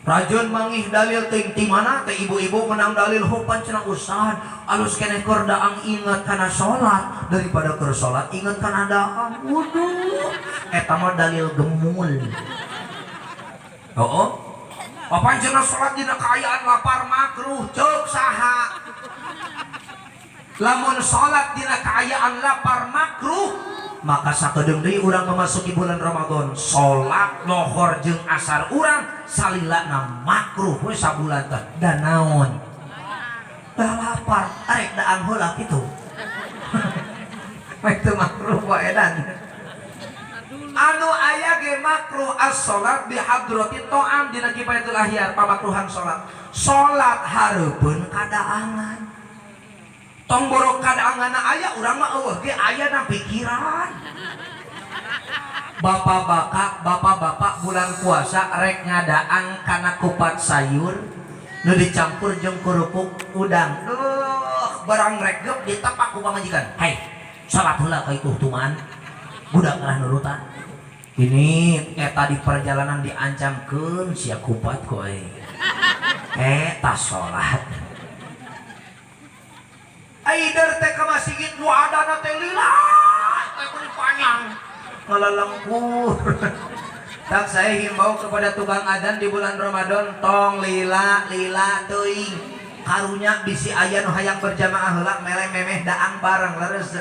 Rajun mangih dalil teuing ti mana teh ibu-ibu menang dalil hupan cenah usahan. Alus keneh keur daang inget kana salat daripada keur salat inget kana daang. Wuduh. Eta mah dalil gemul. Oh. Papan cenah salat dina kaayaan lapar makruh ceuk saha. Lamun salat dina kaayaan lapar makruh, maka sakedeung deui urang memasuki bulan Ramadan, salat lohor jeung asar urang salilana makruh we sabulan teh. Da naon? Da lapar, arek daang heula kitu. Itu makruh wae dan. Anu aya ge makruh as-salat bi hadrati ta'am dina kifayatul ahyar, pamakruhan salat. Salat hareupeun kadaangan. Tong borok kadaanganna aya urang mah eueuh ge aya na pikiran. Bapak-bapak bulan puasa rek ngadaan kana kupat sayur nu dicampur jeung kerupuk udang. Barang rek geup ditepak ku pamajikan. Hai, salat heula ka itu tuman. Budak lah nurutan. Ini eta di perjalanan diancamkeun sia kupat ku euy. Tas salat. Aider teh ka masjid nu adana teh lillah, teh kudu panjang. Ngalelengkur. Tak saya himbau kepada tukang adzan di bulan Ramadan tong lila teuing. Karunya bisi aya nu hayang berjamaah heula meleh memeh daang bareng leres.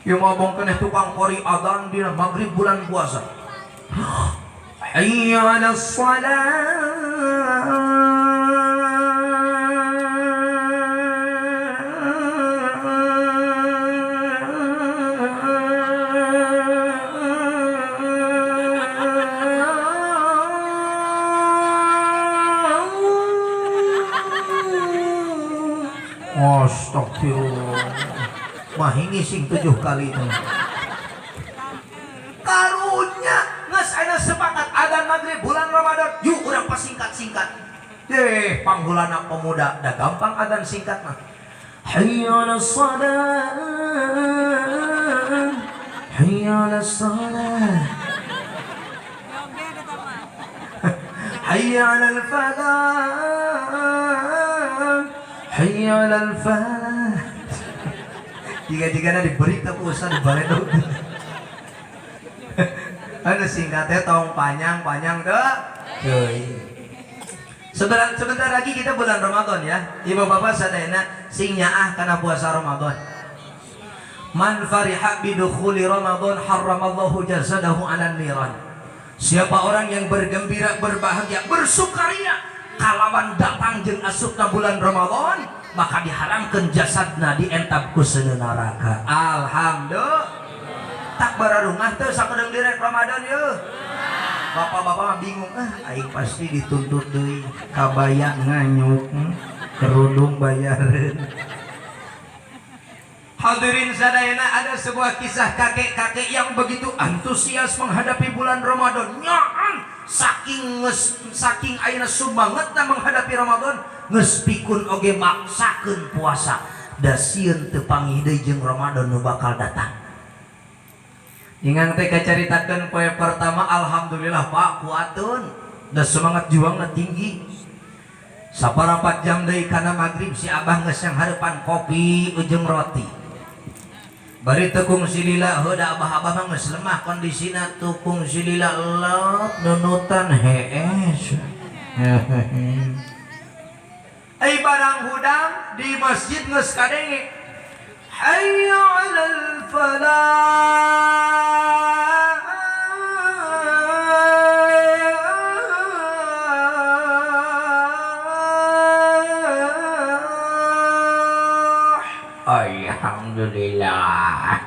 Yang ngomong kena tukang kori adzan dina maghrib bulan puasa. Hayya 'alas shalah. Astagfirullah. Mahini sing 7 kali itu. Karunya geus aya sepakat adzan maghrib bulan Ramadan. Yuk urang pasingkat-singkat. Pangheulana pemuda da gampang adzan singkat mah. Hayya 'alas shalah. Hayya 'alas shalah. Hayya 'alal falah. Hayya 'alal falah. Jika diberi tapi usah dibalik dulu. Anu singkatnya tong panjang deh. Sebentar lagi kita bulan Ramadan ya. Ibu bapak sadayana sing nyaah kana puasa Ramadan. Man fariha bidukhuli Ramadan harramallahu jasadahu 'alan niran. Siapa orang yang bergembira, berbahagia, bersukaria kalawan datang jeung asupna bulan Ramadan, maka diharamkan jasadna dientab ku seuneu neraka. Alhamdulillah. Tak bararungah teu sakedeung direk Ramadan yeuh. Bapak-bapak mah bingung, aing pasti dituntut deui kabaya nganyuk, kerudung bayareun. Hadirin sadayana, ada sebuah kisah kakek-kakek yang begitu antusias menghadapi bulan Ramadan. Nyaan saking ayeuna sumangetna menghadapi Ramadan, geus pikun oge maksakeun puasa. Da sieun teu panggih deui jeung Ramadan nu bakal datang. Ingang teh kacaritakeun poe pertama, alhamdulillah Pak kuatun, da semangat juangna tinggi. Saparapat jam deui kana magrib si abah geus yang harapan kopi ujung roti. Bari tekung silila heuda abah-abah mah geus lemah kondisina tukung silila elot nunutan hees. Ai barang hudang di masjid geus kadenge. Hayya 'alal falah. Alhamdulillah.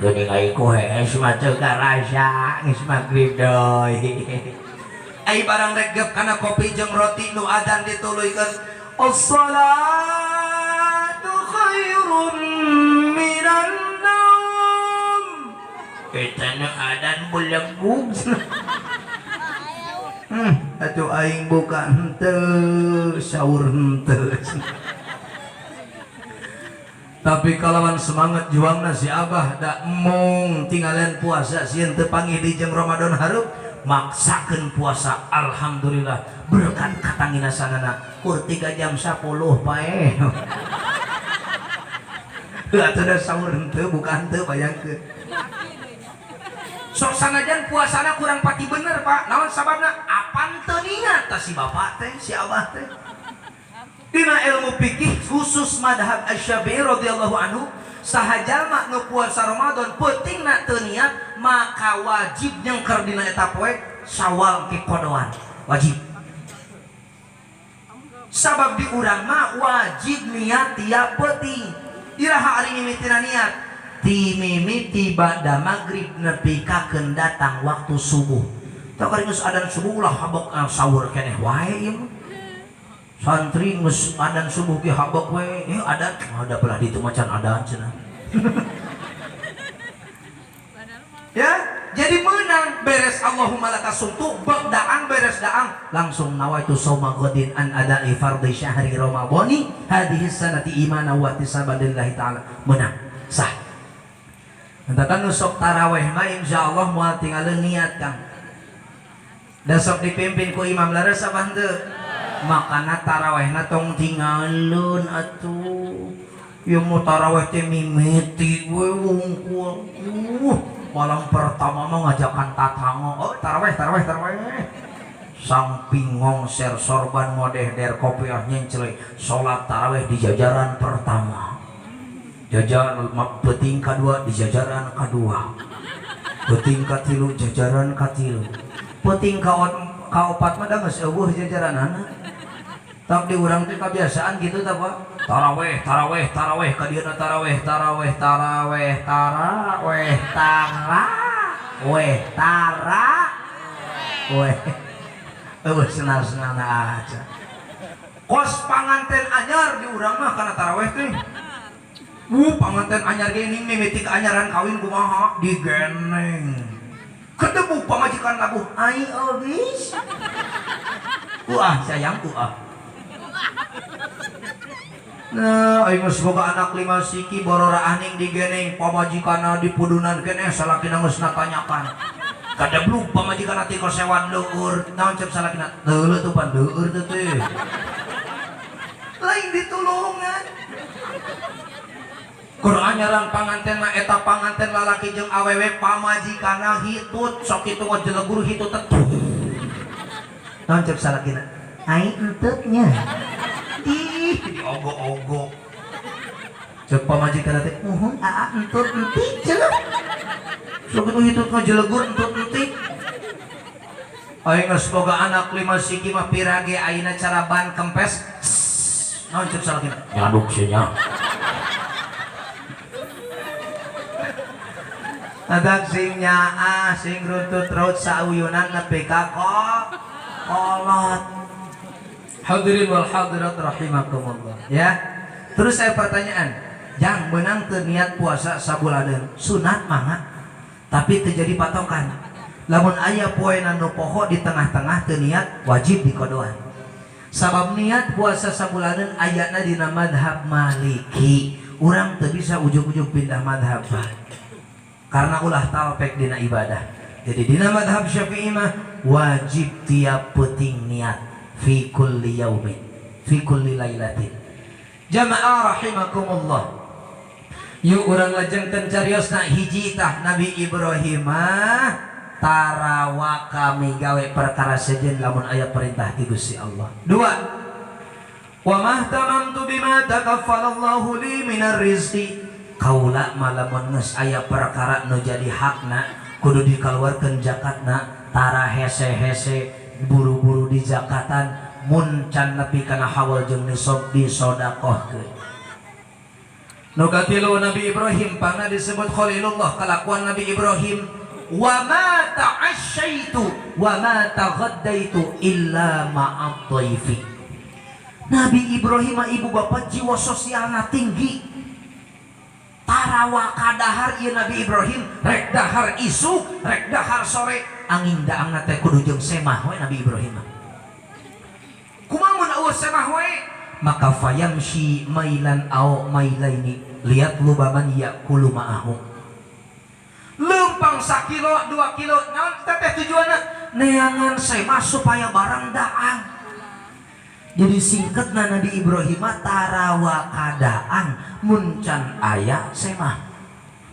Jadi ngai ku hees mah teu karasa geus magrib deui. Ai barang regep kana kopi jeung roti nu adzan dituluykeun as-salatu khairun minan naum. Eta nu adzan bulegug. Atuh aing buka henteu saur henteu. Tapi kalawan semangat juangna si abah da mung tinggalan puasa sieun teu panggih di jeung Ramadan hareup maksakeun puasa. Alhamdulillah berkat katangina sanana kur 3 jam 10 pae. Atuh da saur henteu buka henteu bayangkeun. Sok sanajan puasana kurang pati bener Pak. Naon sababna? Apan teu niat ta si bapak teh si abah teh. Dina ilmu fikih khusus madhab Asy-Syafi'i radhiyallahu anhu saha jalma nu puasa Ramadan peutingna teu niat maka wajib nyengker dina eta poe Syawal ke kodoan wajib. Sabab di urang mah wajib niat tiap peuting. Iraha ari mimitina niat ti mimiti ba'da magrib nepi ka datang waktu subuh. Tah geus adzan subuh lah habak sahur keneh wae ieu. Santri geus adzan subuh ge habak we adan ada belah ditu macan adan cenah. Ya, jadi menang beres Allahumma lakasumtu daang beres daang langsung nawaitu shauma ghadin an ada'i fardhi syahri ramadhani hadhihi sanati imana wa ihtisaban lillahi taala menang sah. Entakan sok tarawih mah insyaallah moal tinggal niat Kang. Da sok dipimpin ku imam laras apa henteu? Makana tarawehna tong tinggalun atuh. Yang mau taraweh teh mimiti we wungkul. Malam pertama mah ngajakan tatanggo. Oh taraweh. Sang pingong ser sorban ngodeh der kopiah nyencleuy. Salat taraweh di jajaran pertama. Jajaran peuting kadua di jajaran kadua. Peuting katilu jajaran katilu. Peuting kaopat mah da geus eueuh jajaranana. Tak di urang teh kebiasaan gitu tah Pak. Taraweh ka dieuna taraweh. Senar-senarna aja. Kos panganten anyar di urang mah kana taraweh teh. Panganten anyar ge ning mimiti anyaran kawin kumaha digeneng. Kedebuk pamajikan labuh ai obis. Sayangku Nah, aing geus boga anak 5 siki borora aning digeneng pamajikanna dipudunan keneh salakina geus natanyakan. Kadebluk pamajikanna ti kosewan leueur, naon cep salakina? Teu tuh pan leueur teh teh. Lain ditulungan. Qur'an nyaran panganten mah eta panganten lalaki jeung awewe pamajikanna hitut sok kitu ngajelegur hitut teh. Naon cep salakina? Ai enteutnya. Diogok-ogok cek pamajikan teh entut entik cenah sok kitu hitut ngajelegur entut entik. Aing geus boga anak 5 siki mah pirage ayeuna cara ban kempes naon cek salakina nyaduk sia nya. Adak sing nyaa sing runtut raut sauyunan nepi ka kolot. Hadirin wal hadirat rahimakumullah. Ya. Terus saya pertanyaan, yang menang teu niat puasa sabuladeun sunat mangga tapi terjadi patokan. Lamun aya poena nu poho di tengah-tengah teu niat wajib dikodoan. Sabab niat puasa sabuladeun ayana dina madhab Maliki. Urang teu bisa ujug-ujug pindah madhab. Karena ulah talpek dina ibadah. Jadi dina madhab Syafi'i mah wajib tiap peuting niat fi kulli yaumin fi kulli lailatin. Jamaah rahimakumullah. Yuk urang lajengkeun cariosna hiji tah Nabi Ibrahim tarawa kami gawe perkara sejen lamun aya perintah ti Gusti Allah. 2. Wa mahtamamtu bima takaffalallahu li minar rizqi. Kaula malamun geus aya perkara nu jadi hakna kudu dikaluarkeun zakatna tara hese-hese buru-buru di zakatan mun can nepi kana hawal jeung nisab disodakohkeun. Nu katilu Nabi Ibrahim pangna disebut Khalilullah kalakuan Nabi Ibrahim wa ma ta'asyaitu wa ma taghaddaitu illa ma'ad dhaifi. Nabi Ibrahim ibu bapak jiwa sosialna tinggi. Tarawa kadahar ieu Nabi Ibrahim rek dahar isuk rek dahar sore angin daangna teh kudu jeung semah we Nabi Ibrahim. Kumaha mun eueuh semah we? Maka fayamshi mailan au mailaini lihat lubaman yakulu ma'ahu. Leumpang sakilo 2 kilo naon kita teh tujuanna neangan semah supaya barang daang. Jadi singkatna Nabi Ibrahim tarawa kadaan muncan aya semah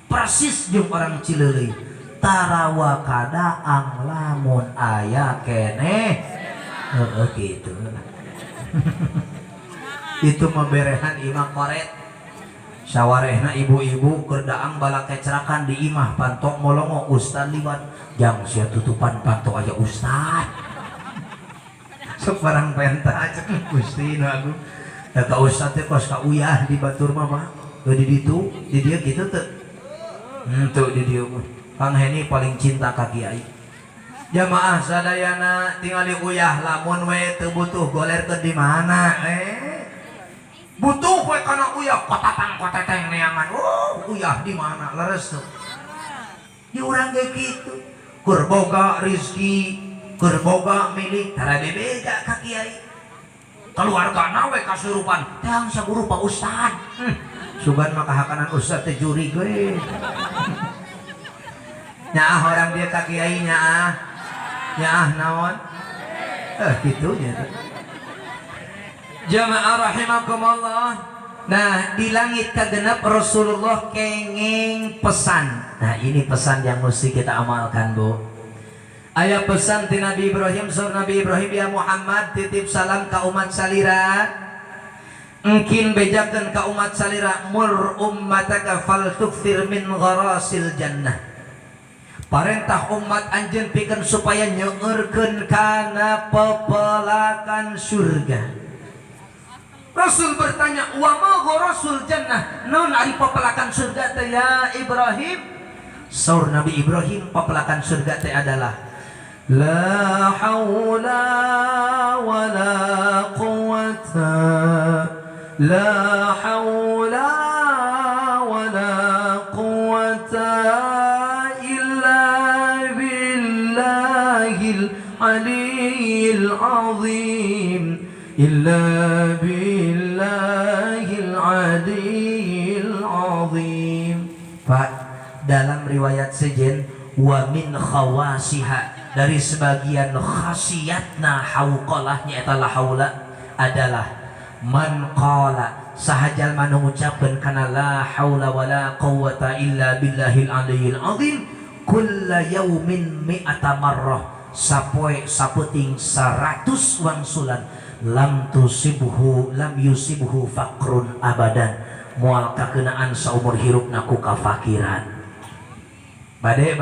persis jeung orang Cileuleuy tarawa kadaang lamun aya keneh gitu. Itu memberehan imah koret sawarehna ibu-ibu kerdaang bala kecerakan di imah pantok molongo ustad liwat jang sia tutupan pantok aja ustad sok barang penta cek Gusti nu agung eta ustad teh kos ka uyah di batur mah mah di ditu di dieu kitu teu di dieu Kang Heni paling cinta ka kiai. Jamaah sadayana tingali uyah lamun we teu butuh golerkeun di mana butuh we kana uyah kotatang koteteng neangan uyah di mana leres tuh di urang ge kitu keur boga rezeki keur boga milik tara bebega ka kiai keluargana we kasurupan teh saburu Pak Ustad sugan mah kahakanan ustad teh juri gue nyaah orang dia ka kiai nyaah naon gitu nya. Jamaah rahimakumullah. Nah di langit kagenep Rasulullah kenging pesan. Nah ini pesan yang mesti kita amalkan bu. Aya pesan ti Nabi Ibrahim sur Nabi Ibrahim ya Muhammad titip salam ka umat salira. Engkin bejakeun ka umat salira mur ummataka fal tukthir min gharasil jannah. Parentah umat anjeun pikeun supaya nyeurkeun kana pepelakan surga. Rasul bertanya, wa ma gharasul jannah? Naon ari pepelakan surga teh ya Ibrahim? Saur Nabi Ibrahim pepelakan surga teh adalah la haula wala quwwata la haula wala quwwata illa billahil aliyyil azim illa billahil aliyyil azim. Pak, dalam riwayat sejen wa min khawasiha dari sebagian khasiatna hauqalahnya eta la haula adalah man qala sahajal manu ngucapkeun kana la haula wala quwwata illa billahil aliyyil azim kulla yaumin mi'ata marrah sapoe saputing 100 wangsulan lam yusibhu faqrun abadan moal kakeunaan saumur hirupna ku kafakiran. Bade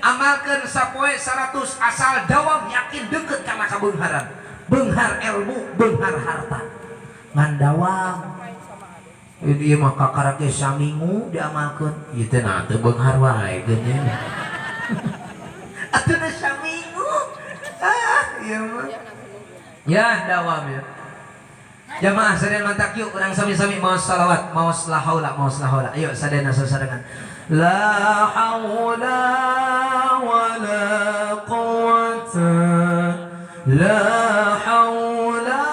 amalkeun sapoe 100 asal dawam yakin deukeut kana kabeungharan beunghar ilmu beunghar harta ngan dawam ieu mah kakara ge saminggu diamalkeun ieu teh nah teu beunghar wae geun nya atuh saminggu ieu mah ya dawam ya. Jamaah sadayana mantak yuk urang sami-sami maos salawat maos la haula ayo sadayana sasarengan la haula wala quwwata la haula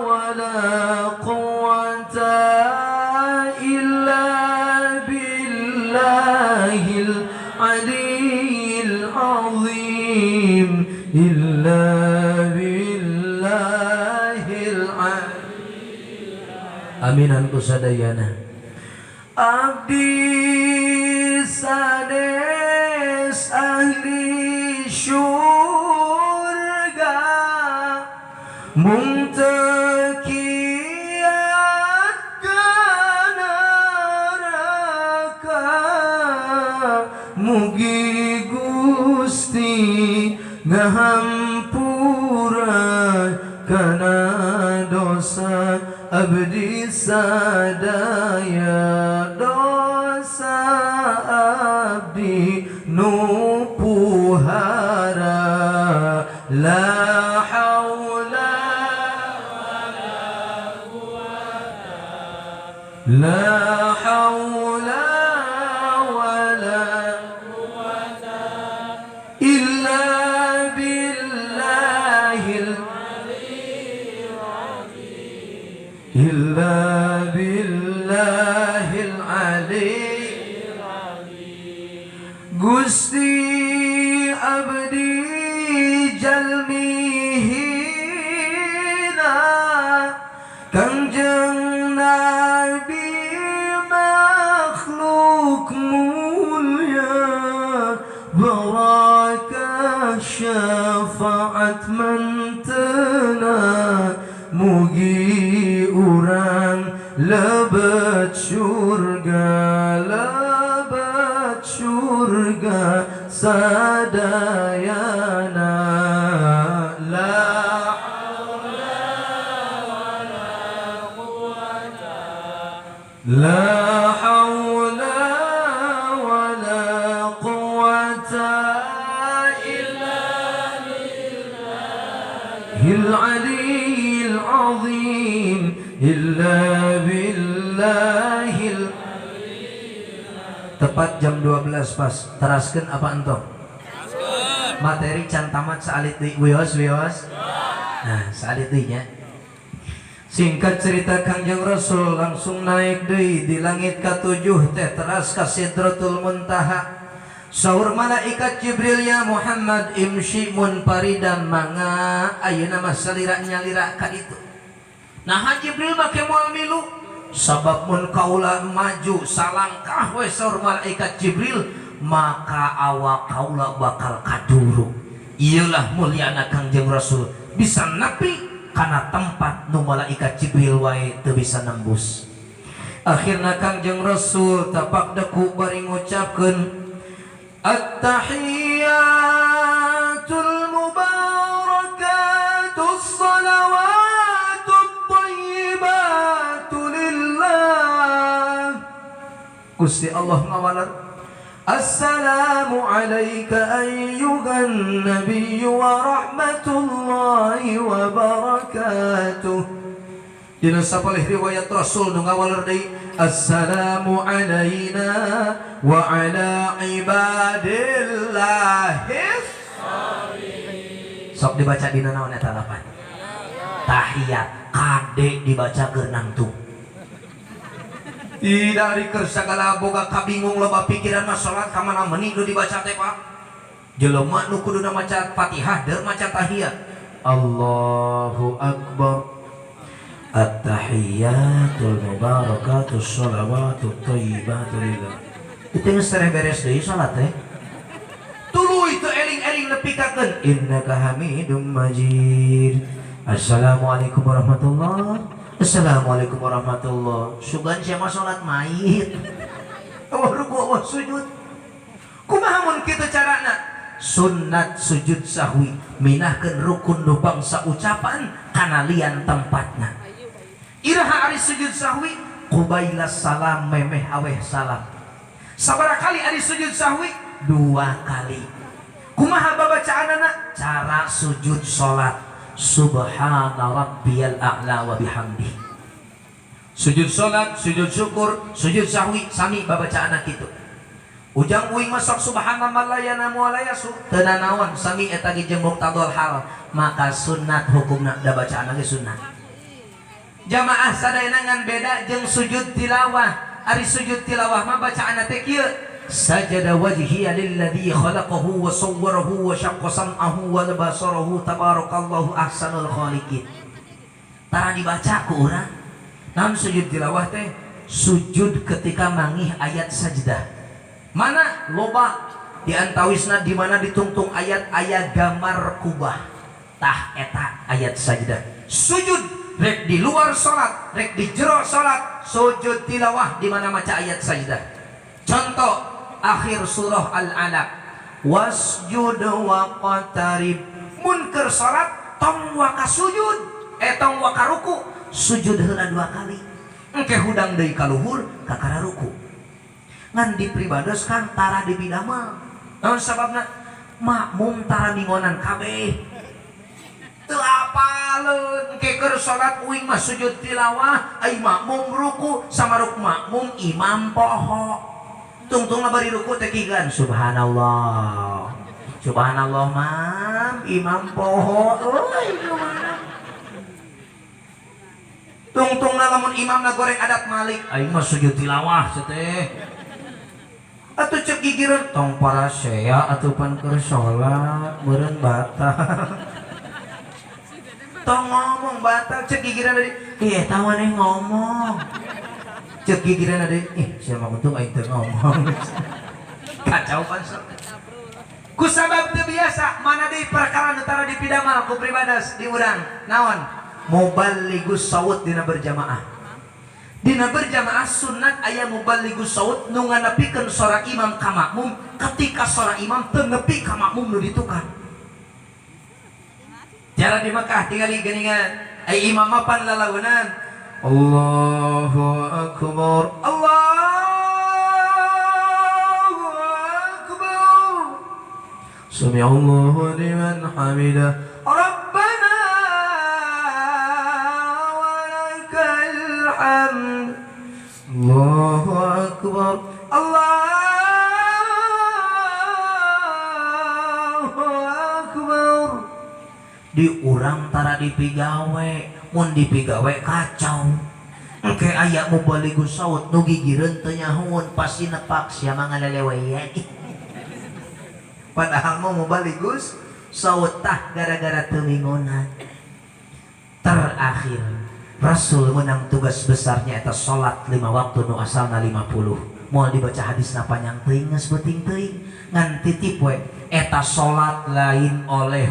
wala quwwata illa billahil aliyyil azim illa billahil aminan kusadayana. Abdi sades ahli syurga mung teu kiat kana neraka mugi Gusti ngahampuran kana dosa abdi sadaya dosa abdi nupuhara la haula la haula wala quwwata illa billahil illa billahil aliyyil azim. Gusti abdi jalmihina kangjeng nabi makhluk mulia barakah syafaat mantena mugi urang lebet surga sadayana la haula wala quwwata la haula wala quwwata illa billahil aliyyil azim illa billahil. Tepat jam 12 pas teraskeun apa entong materi can tamat saalit deui wios. Nah saalit deui nya. Singkat cerita Kangjeng Rasul langsung naik deui di langit ka-7 teh teras ka Sidratul Muntaha. Saur malaikat Jibril ya Muhammad imshi mun paridan manga ayeuna mah salira nyalira ka ditu. Nah Jibril make moal milu sabab mun kaula maju salangkah we saur malaikat Jibril maka awak kaula bakal kaduru. Iyalah mulyana Kangjeng Rasul bisa nepi kana tempat nu malaikat Jibril wae teu bisa nembus. Akhirna Kangjeng Rasul tapak deku bari ngucapkeun at-tahiyyatul mubarakatus salawatut thayyibatu lillah. Gusti Allah ngawalar assalamu alayka ayyuhan nabiyyu wa rahmatullahi wa barakatuh. Dina sapalih riwayat Rasul nu ngawalar deui assalamu alayna wa ala ibadillahis sholihin. Sok dibaca dina naon eta lapan? Tahiyat kade dibaca keur nangtung. Tidak dikeun sagala boga kabingung loba pikiran mah salat ka mana meuni nu dibaca teh Pak. Jelema nu kuduna maca Fatihah deur maca tahiyat. Allahu akbar. At-tahiyyatul mubarakatus shalawatut thayyibatu lillah. Itu geus beres deui salat teh. Tuluy teu eling-eling nepikakeun innaka hamidum majid. Assalamualaikum warahmatullahi. Assalamualaikum warahmatullahi. Sugan sia mah salat mayit. Awah ruku awah sujud. Kumaha mun kitu carana? Sunnat sujud sahwi minahkeun rukun nu bangsa ucapan kana lian tempatna. Iraha ari sujud sahwi qubailas salam memeh aweh salam. Sabaraha kali ari sujud sahwi? 2 kali. Kumaha babacaanana? Cara sujud salat subhana rabbiyal a'la wa bihamdi. Sujud salat, sujud syukur, sujud sahwi sami babacaanna kitu. Ujang uing masak subhana malayana mualayasu teu nanaon sami eta ge jeung muqtadul hal, maka sunnat hukumna da bacaanna ge sunnat. Jamaah sadayana ngan beda jeung sujud tilawah. Ari sujud tilawah mah bacaanna teh kieu sajada wajhiya lilladzi khalaqahu wa sawwarahu wa syaqqa sam'ahu wa basarahu tabarakallahu ahsanul khaliqin. Tara dibaca ku urang Naon sujud tilawah teh? Sujud ketika mangih ayat sajdah. Mana loba di antawisna di mana ditungtung ayat gambar kubah. Tah eta ayat sajdah. Sujud rek di luar salat, rek di jero salat, sujud tilawah di mana maca ayat sajdah. Contoh akhir surah Al-Alaq, wasjud waqtarib. Mun keur salat tong waka sujud, tong waka ruku, sujud heula 2 kali. Engke hudang deui ka luhur kakara ruku. Ngan di pribados kan tara di bidamel. Naon sababna? Makmum tara mingonan kabeh. Teu apaleun engke keur salat uing mah sujud tilawah, ai makmum ruku samaruk makmum imam poho. Tungtungna bari ruku teh kigan subhanallah. Subhanallah mam imam poho euy kumaha. Tungtungna lamun imamna goreng adat malik, aing mah sujud tilawah teh. Atuh cek gigireun tong para sea atuh pan keur salat meureun batal. Tong ngomong batal cek gigireun deui. Eta maneh ngomong. Cek gigireun deui. Sia mah untung aing teu ngomong. Kacau pan sok. Ku sabab teu biasa mana deui perkara nu tara dipidamal ku pribadas di urang. Naon? Muballigus saut dina berjamaah. Dina berjamaah sunat aya muballigus saut nu nganepikeun sora imam ka makmum ketika sora imam teu nepi ka makmum nu ditukar. Cara di Mekah tingali geuningan ai imam mapan lalaunan Allahu akbar Allahu akbar Sami Allahu liman hamidah Rabbana walakal hamd Allahu akbar Allahu akbar. Di urang tara dipigawe, mun dipigawe kacau. Engke aya mubaligus saut nu gigireun teu nyahoun pasti nepak sia mah ngalelewean. Padahal mah mubaligus saut tah gara-gara teu mingonan. Terakhir Rasul menang tugas besarnya eta salat 5 waktu nu asalna 50. Moal dibaca hadisna panjang teuing geus beuting teuing ngan titip we eta salat lain oleh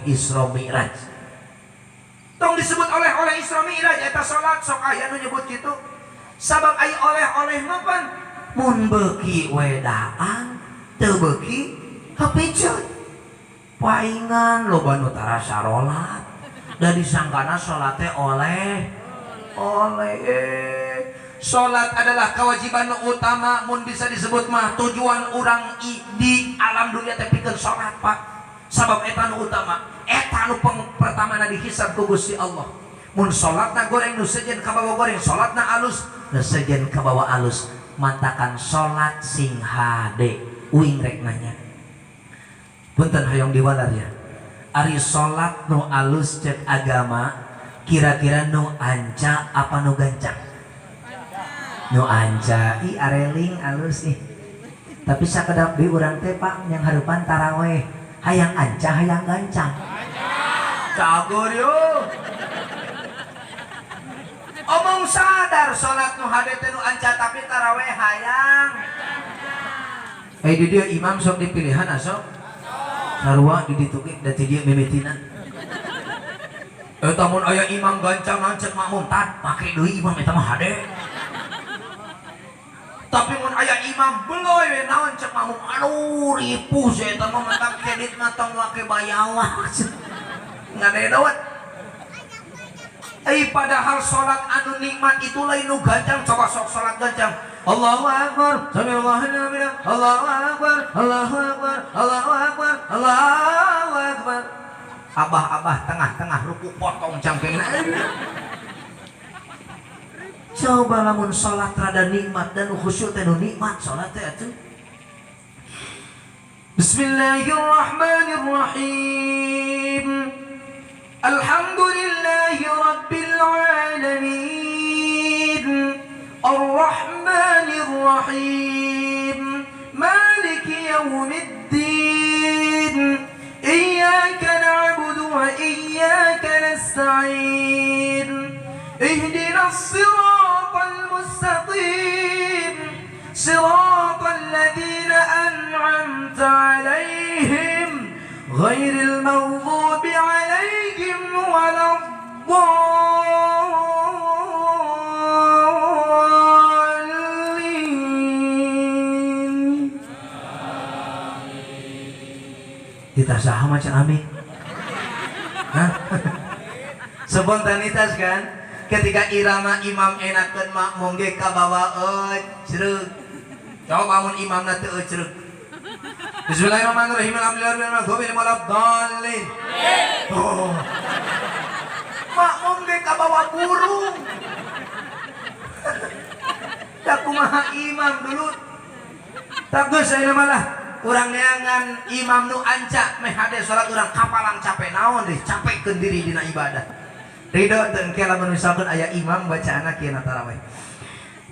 Isra Mi'raj. Tong disebut oleh Isra Mi'raj eta salat sok aya nu nyebut kitu. Sabab ai oleh mapan mun beuki we daang, teu beuki hapiceut. Paingan loba nu tara sarolat. Da disangkana salat teh oleh. Salat adalah kewajiban utama mun bisa disebut mah tujuan urang di alam dunia teh pikeun salat Pak. Sabab eta nu utama, eta nu pertama dihisab ku Gusti Allah. Mun salatna goreng nu sejen ka bawah goreng, salatna alus nu sejen ka bawah alus. Mantakan salat sing hade uing rek nanya. Punten hayong diwalar ya. Ari salat nu alus cek agama, kira-kira nu anca apa nu gancang? Nu anca, areling alus ih. Tapi sakedap di urang teh Pak yang harupan taraweh, hayang anca hayang gancang. Cagur yo. Omong sadar salat nu hade teh nu anca tapi taraweh hayang. Di dieu imam sok dipilihan asok. Sarua di ditu ge da ti dieu mimitina. Eta mun aya imam gancang nancek makmum tad pake deui imam eta mah hade. Tapi mun aya imam beuleuy we naon cek makmum aduh ripuh saya eta mah mentak kredit mah tong wake bayawah. Ngadedot. Padahal salat anu nikmat itu lain nu gancang. Coba sok salat gancang. Allahu akbar, samiallahu liman Allahu akbar, Allahu akbar, Allahu akbar, Allahu akbar. Abah-abah tengah-tengah ruku potong cangkengna. Coba lamun salat rada nikmat dan khusyuk teh nu nikmat salat teh atuh. Bismillahirrahmanirrahim. Alhamdulillahi rabbil alamin. Ar-Rahmanir-Rahim. Maliki yaumiddin. Iyyaka na'budu wa iyyaka nasta'in. Ihdinas sirata ghairil maghdubi 'alaihim waladdallin. Kita saha macan amin. Hah? Spontanitas kan? Ketika irama imam enakeun makmum ge kabawaeun cereuk. Coba mun imamna teu cereuk. Bismillahirrahmanirrahim. Alhamdulillahirabbil alamin. Oh. Makmum ge kabawa burung. Da kumaha imam dulu. Tak geus ayeuna malah urang neangan imam nu anca meh hade salat urang kapalang capek naon deh, capekeun diri dina ibadah. Ridho dan kela misalkan ayat imam bacaana kieu tarawih.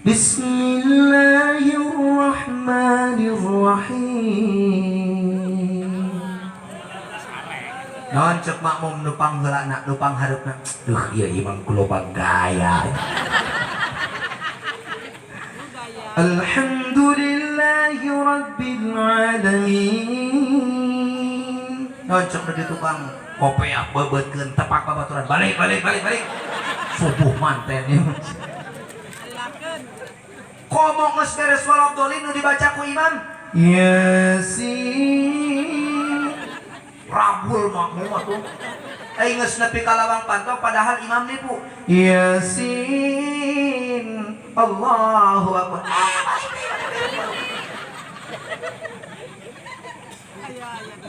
Bismillahirrahmanirrahim. Naon cek makmum nu pangheulana, nu panghareupna. Duh, ieu imam kulobang gaya. Alhamdulillahi rabbil alamin. Naon cek nu tukang kopeak bebeutkeun tepak babaturan balik subuh manten ieu komong geus beres waladdallin nu dibaca ku imam Yasin rabul makmum atuh geus nepi ka lawang panto padahal imam nipu Yasin Allahu akbar.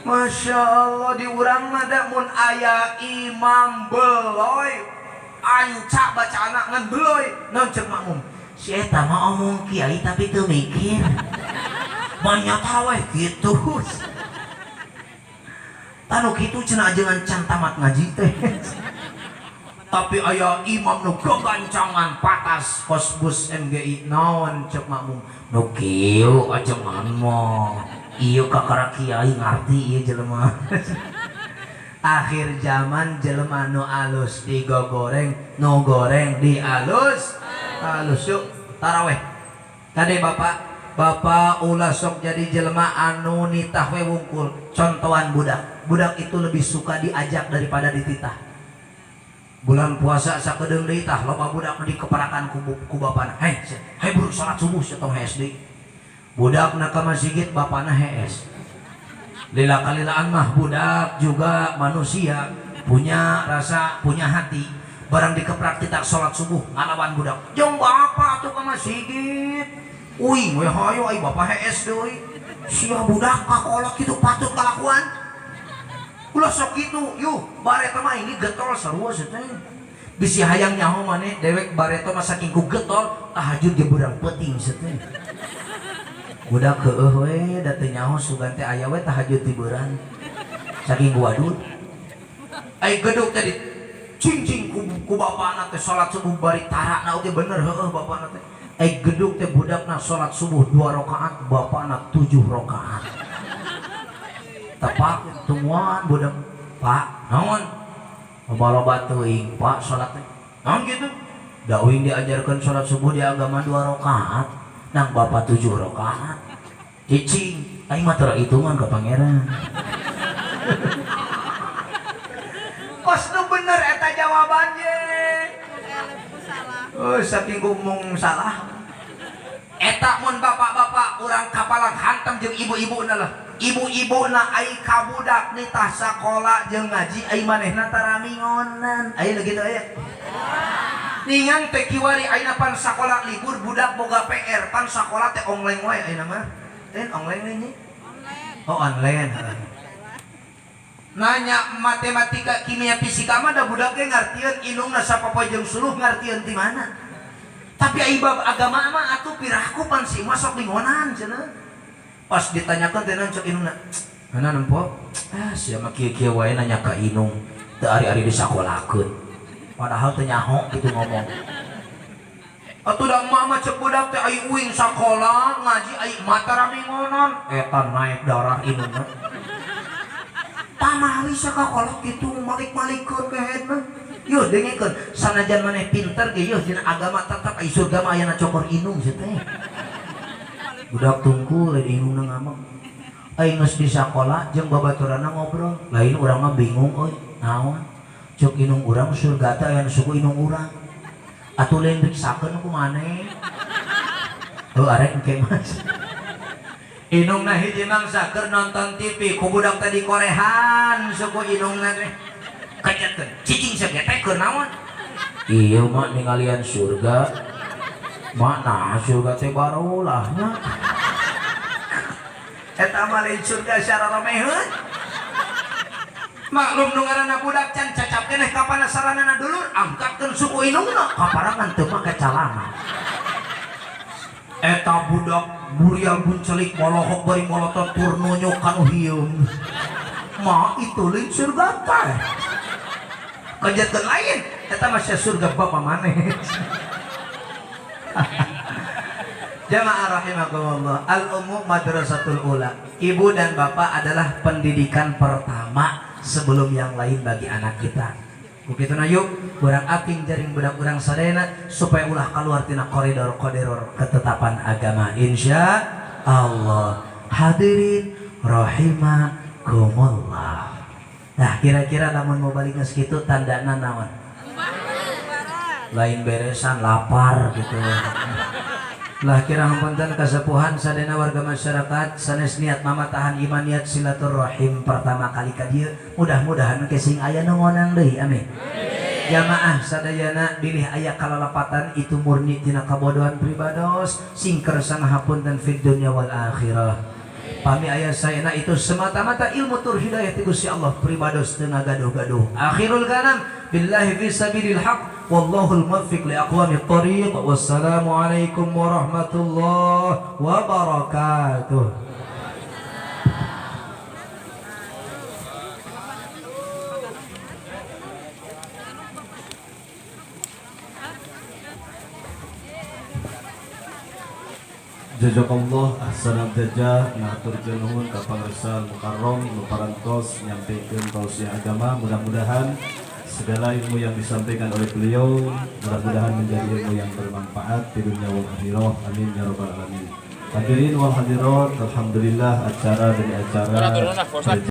Masya Allah di urang mada mun aya imam beloy anca baca anak ngan beloy naon cek makmum si eta mah omong kiai tapi teu mikir banyak taweh kitu tanu kitu cenah ajengan can tamat ngaji teh tapi aya imam nu kegancangan patas kosbus MGI naon cek makmum nu kieu ajengan mah iya kakara kiai ngarti iya jelema. Akhir zaman jelema nu alus digoreng, nu goreng dialus. Alus yuk taraweh. Kade bapak ulah sok jadi jelema anu nitah we wungkul. Contohan budak. Budak itu lebih suka diajak daripada dititah. Bulan puasa sakedeung deui tah loba budak nu dikeparakan ku bapana. Hai buru salat subuh satong SD. Budak nak ke masjid bapana HS. Lila kalilaan mah budak juga manusia punya rasa punya hati. Barang dikeprak kita sholat subuh ngalawan budak. Jong bapak tuh ke masjid. Uing we hayo ai bapak HS deui. Sia budak kakolot kitu patut kalakuan. Ulah sok kitu yuh bareta mah ini getol sarua teh. Bisi hayang nyaho maneh dewek bareta mah saking ku getol tahajud ge beurang peuting teh. Budak keueuh we da teu nyaho sugan teh aya we tahajud tiburan saking wadud ai gedug tadi cing ku bapana teh salat subuh bari tarana oge bener heueuh bapana teh ai gedug teh budakna salat subuh 2 rakaat bapana 7 rakaat tepak tumuan budak Pak naon loba teuing Pak salat teh naon kitu da uing diajarkeun salat subuh di agama 2 rakaat nang bapak 7 rakaat cicing aing mah teu hitungan ka pangeran kos nu bener eta jawabannya oh saking ngomong salah eta mun bapak-bapak urang kapalang hantem jeung ibu-ibuna lah ibu-ibuna ai kabudak nitah sakola jeung ngaji ai manehna taramingonan aya kitu aya ningan teh kiwari ayeuna pan sakola libur budak boga PR pan sakola teh online wae ayeuna mah teh online we nya oh online nanya matematika kimia fisika mah da budak ge ngartieun indungna sapopoe jeung suluh ngartieun ti mana tapi ai bab agama mah atuh pirahku pan si masok lingonan cenah pas ditanyakeun teh naon cek indungna mana nempo sia mah kieu-kieu wae nanya ka indung teu ari-ari disakolakeun padahal teu nyaho gitu ngomong atuh da mama cek budak teh ai uing sakola ngaji ai mata ramingonon eta naik darah indungna pamali sakola kitu malik-malikeun ke hedna yo dengekeun sanajan maneh pinter ge yo dina agama tetep ai surga mah aya cokor indung teh budak tungkul di indungna ngamuk geus di sakola jeung babaturanna ngobrol lain urang mah bingung euy naon cuk inung urang surga teh aya suku inung urang atuh lain riksakeun ku maneh arek engke mas inungna hiji mangsa keur nonton TV ku budak tadi korehan suku inungna teh kajetkeun cicing sagete keur naon ieu mah ningalian surga mana surga teh barulah nya eta mah lain surga secara romeheun maklum nu ngaranna budak can cacap keneh ka panasaranana dulur angkatkeun suku inungna kaparangan teu make calana eta budak burial buncelik molohok bari molotot tur nonyok kanu hieum mah itu lain surga teh kajetkeun lain eta mah surga bapa maneh Jamaah rahimakumullah, al-ummu madrasatul ula. Ibu dan bapak adalah pendidikan pertama sebelum yang lain bagi anak kita. Begitu na yuk, urang aking jaring budak urang sadayana supaya ulah keluar tina koridor-koridor ketetapan agama insya Allah. Hadirin rahimakumullah. Nah, kira-kira lamun mau balik geus kitu tandana naon? Lain beresan lapar gitu. Lah kira hampunten kasepuhan sadena warga masyarakat sanes niat mamatahan iman niat silaturahim pertama kali ka dieu mudah-mudahan ke sing aya nu ngonang deui amin. Jamaah sadayana bilih aya kalalapatan itu murni tina kabodohan pribados sing kersana hapunten fid dunya wal akhirah. Pami aya saena itu semata-mata ilmu tur hidayah ti Gusti Allah pribados teu ngagaduh-gaduh. Akhirul kalam billahi fi sabilil haq wallahul muwaffiq li aqwamit thariq. Wassalamualaikum warahmatullahi wabarakatuh. Jazakallah ahsanal jazaa ngatur nuhun ka pangresa mukarrom nu parantos nyampikeun tausiah agama. Mudah-mudahan segala ilmu yang disampaikan oleh beliau mudah-mudahan menjadi ilmu yang bermanfaat di dunia wal akhirah. Amin ya rabbal alamin. Hadirin wal hadirat, alhamdulillah acara demi acara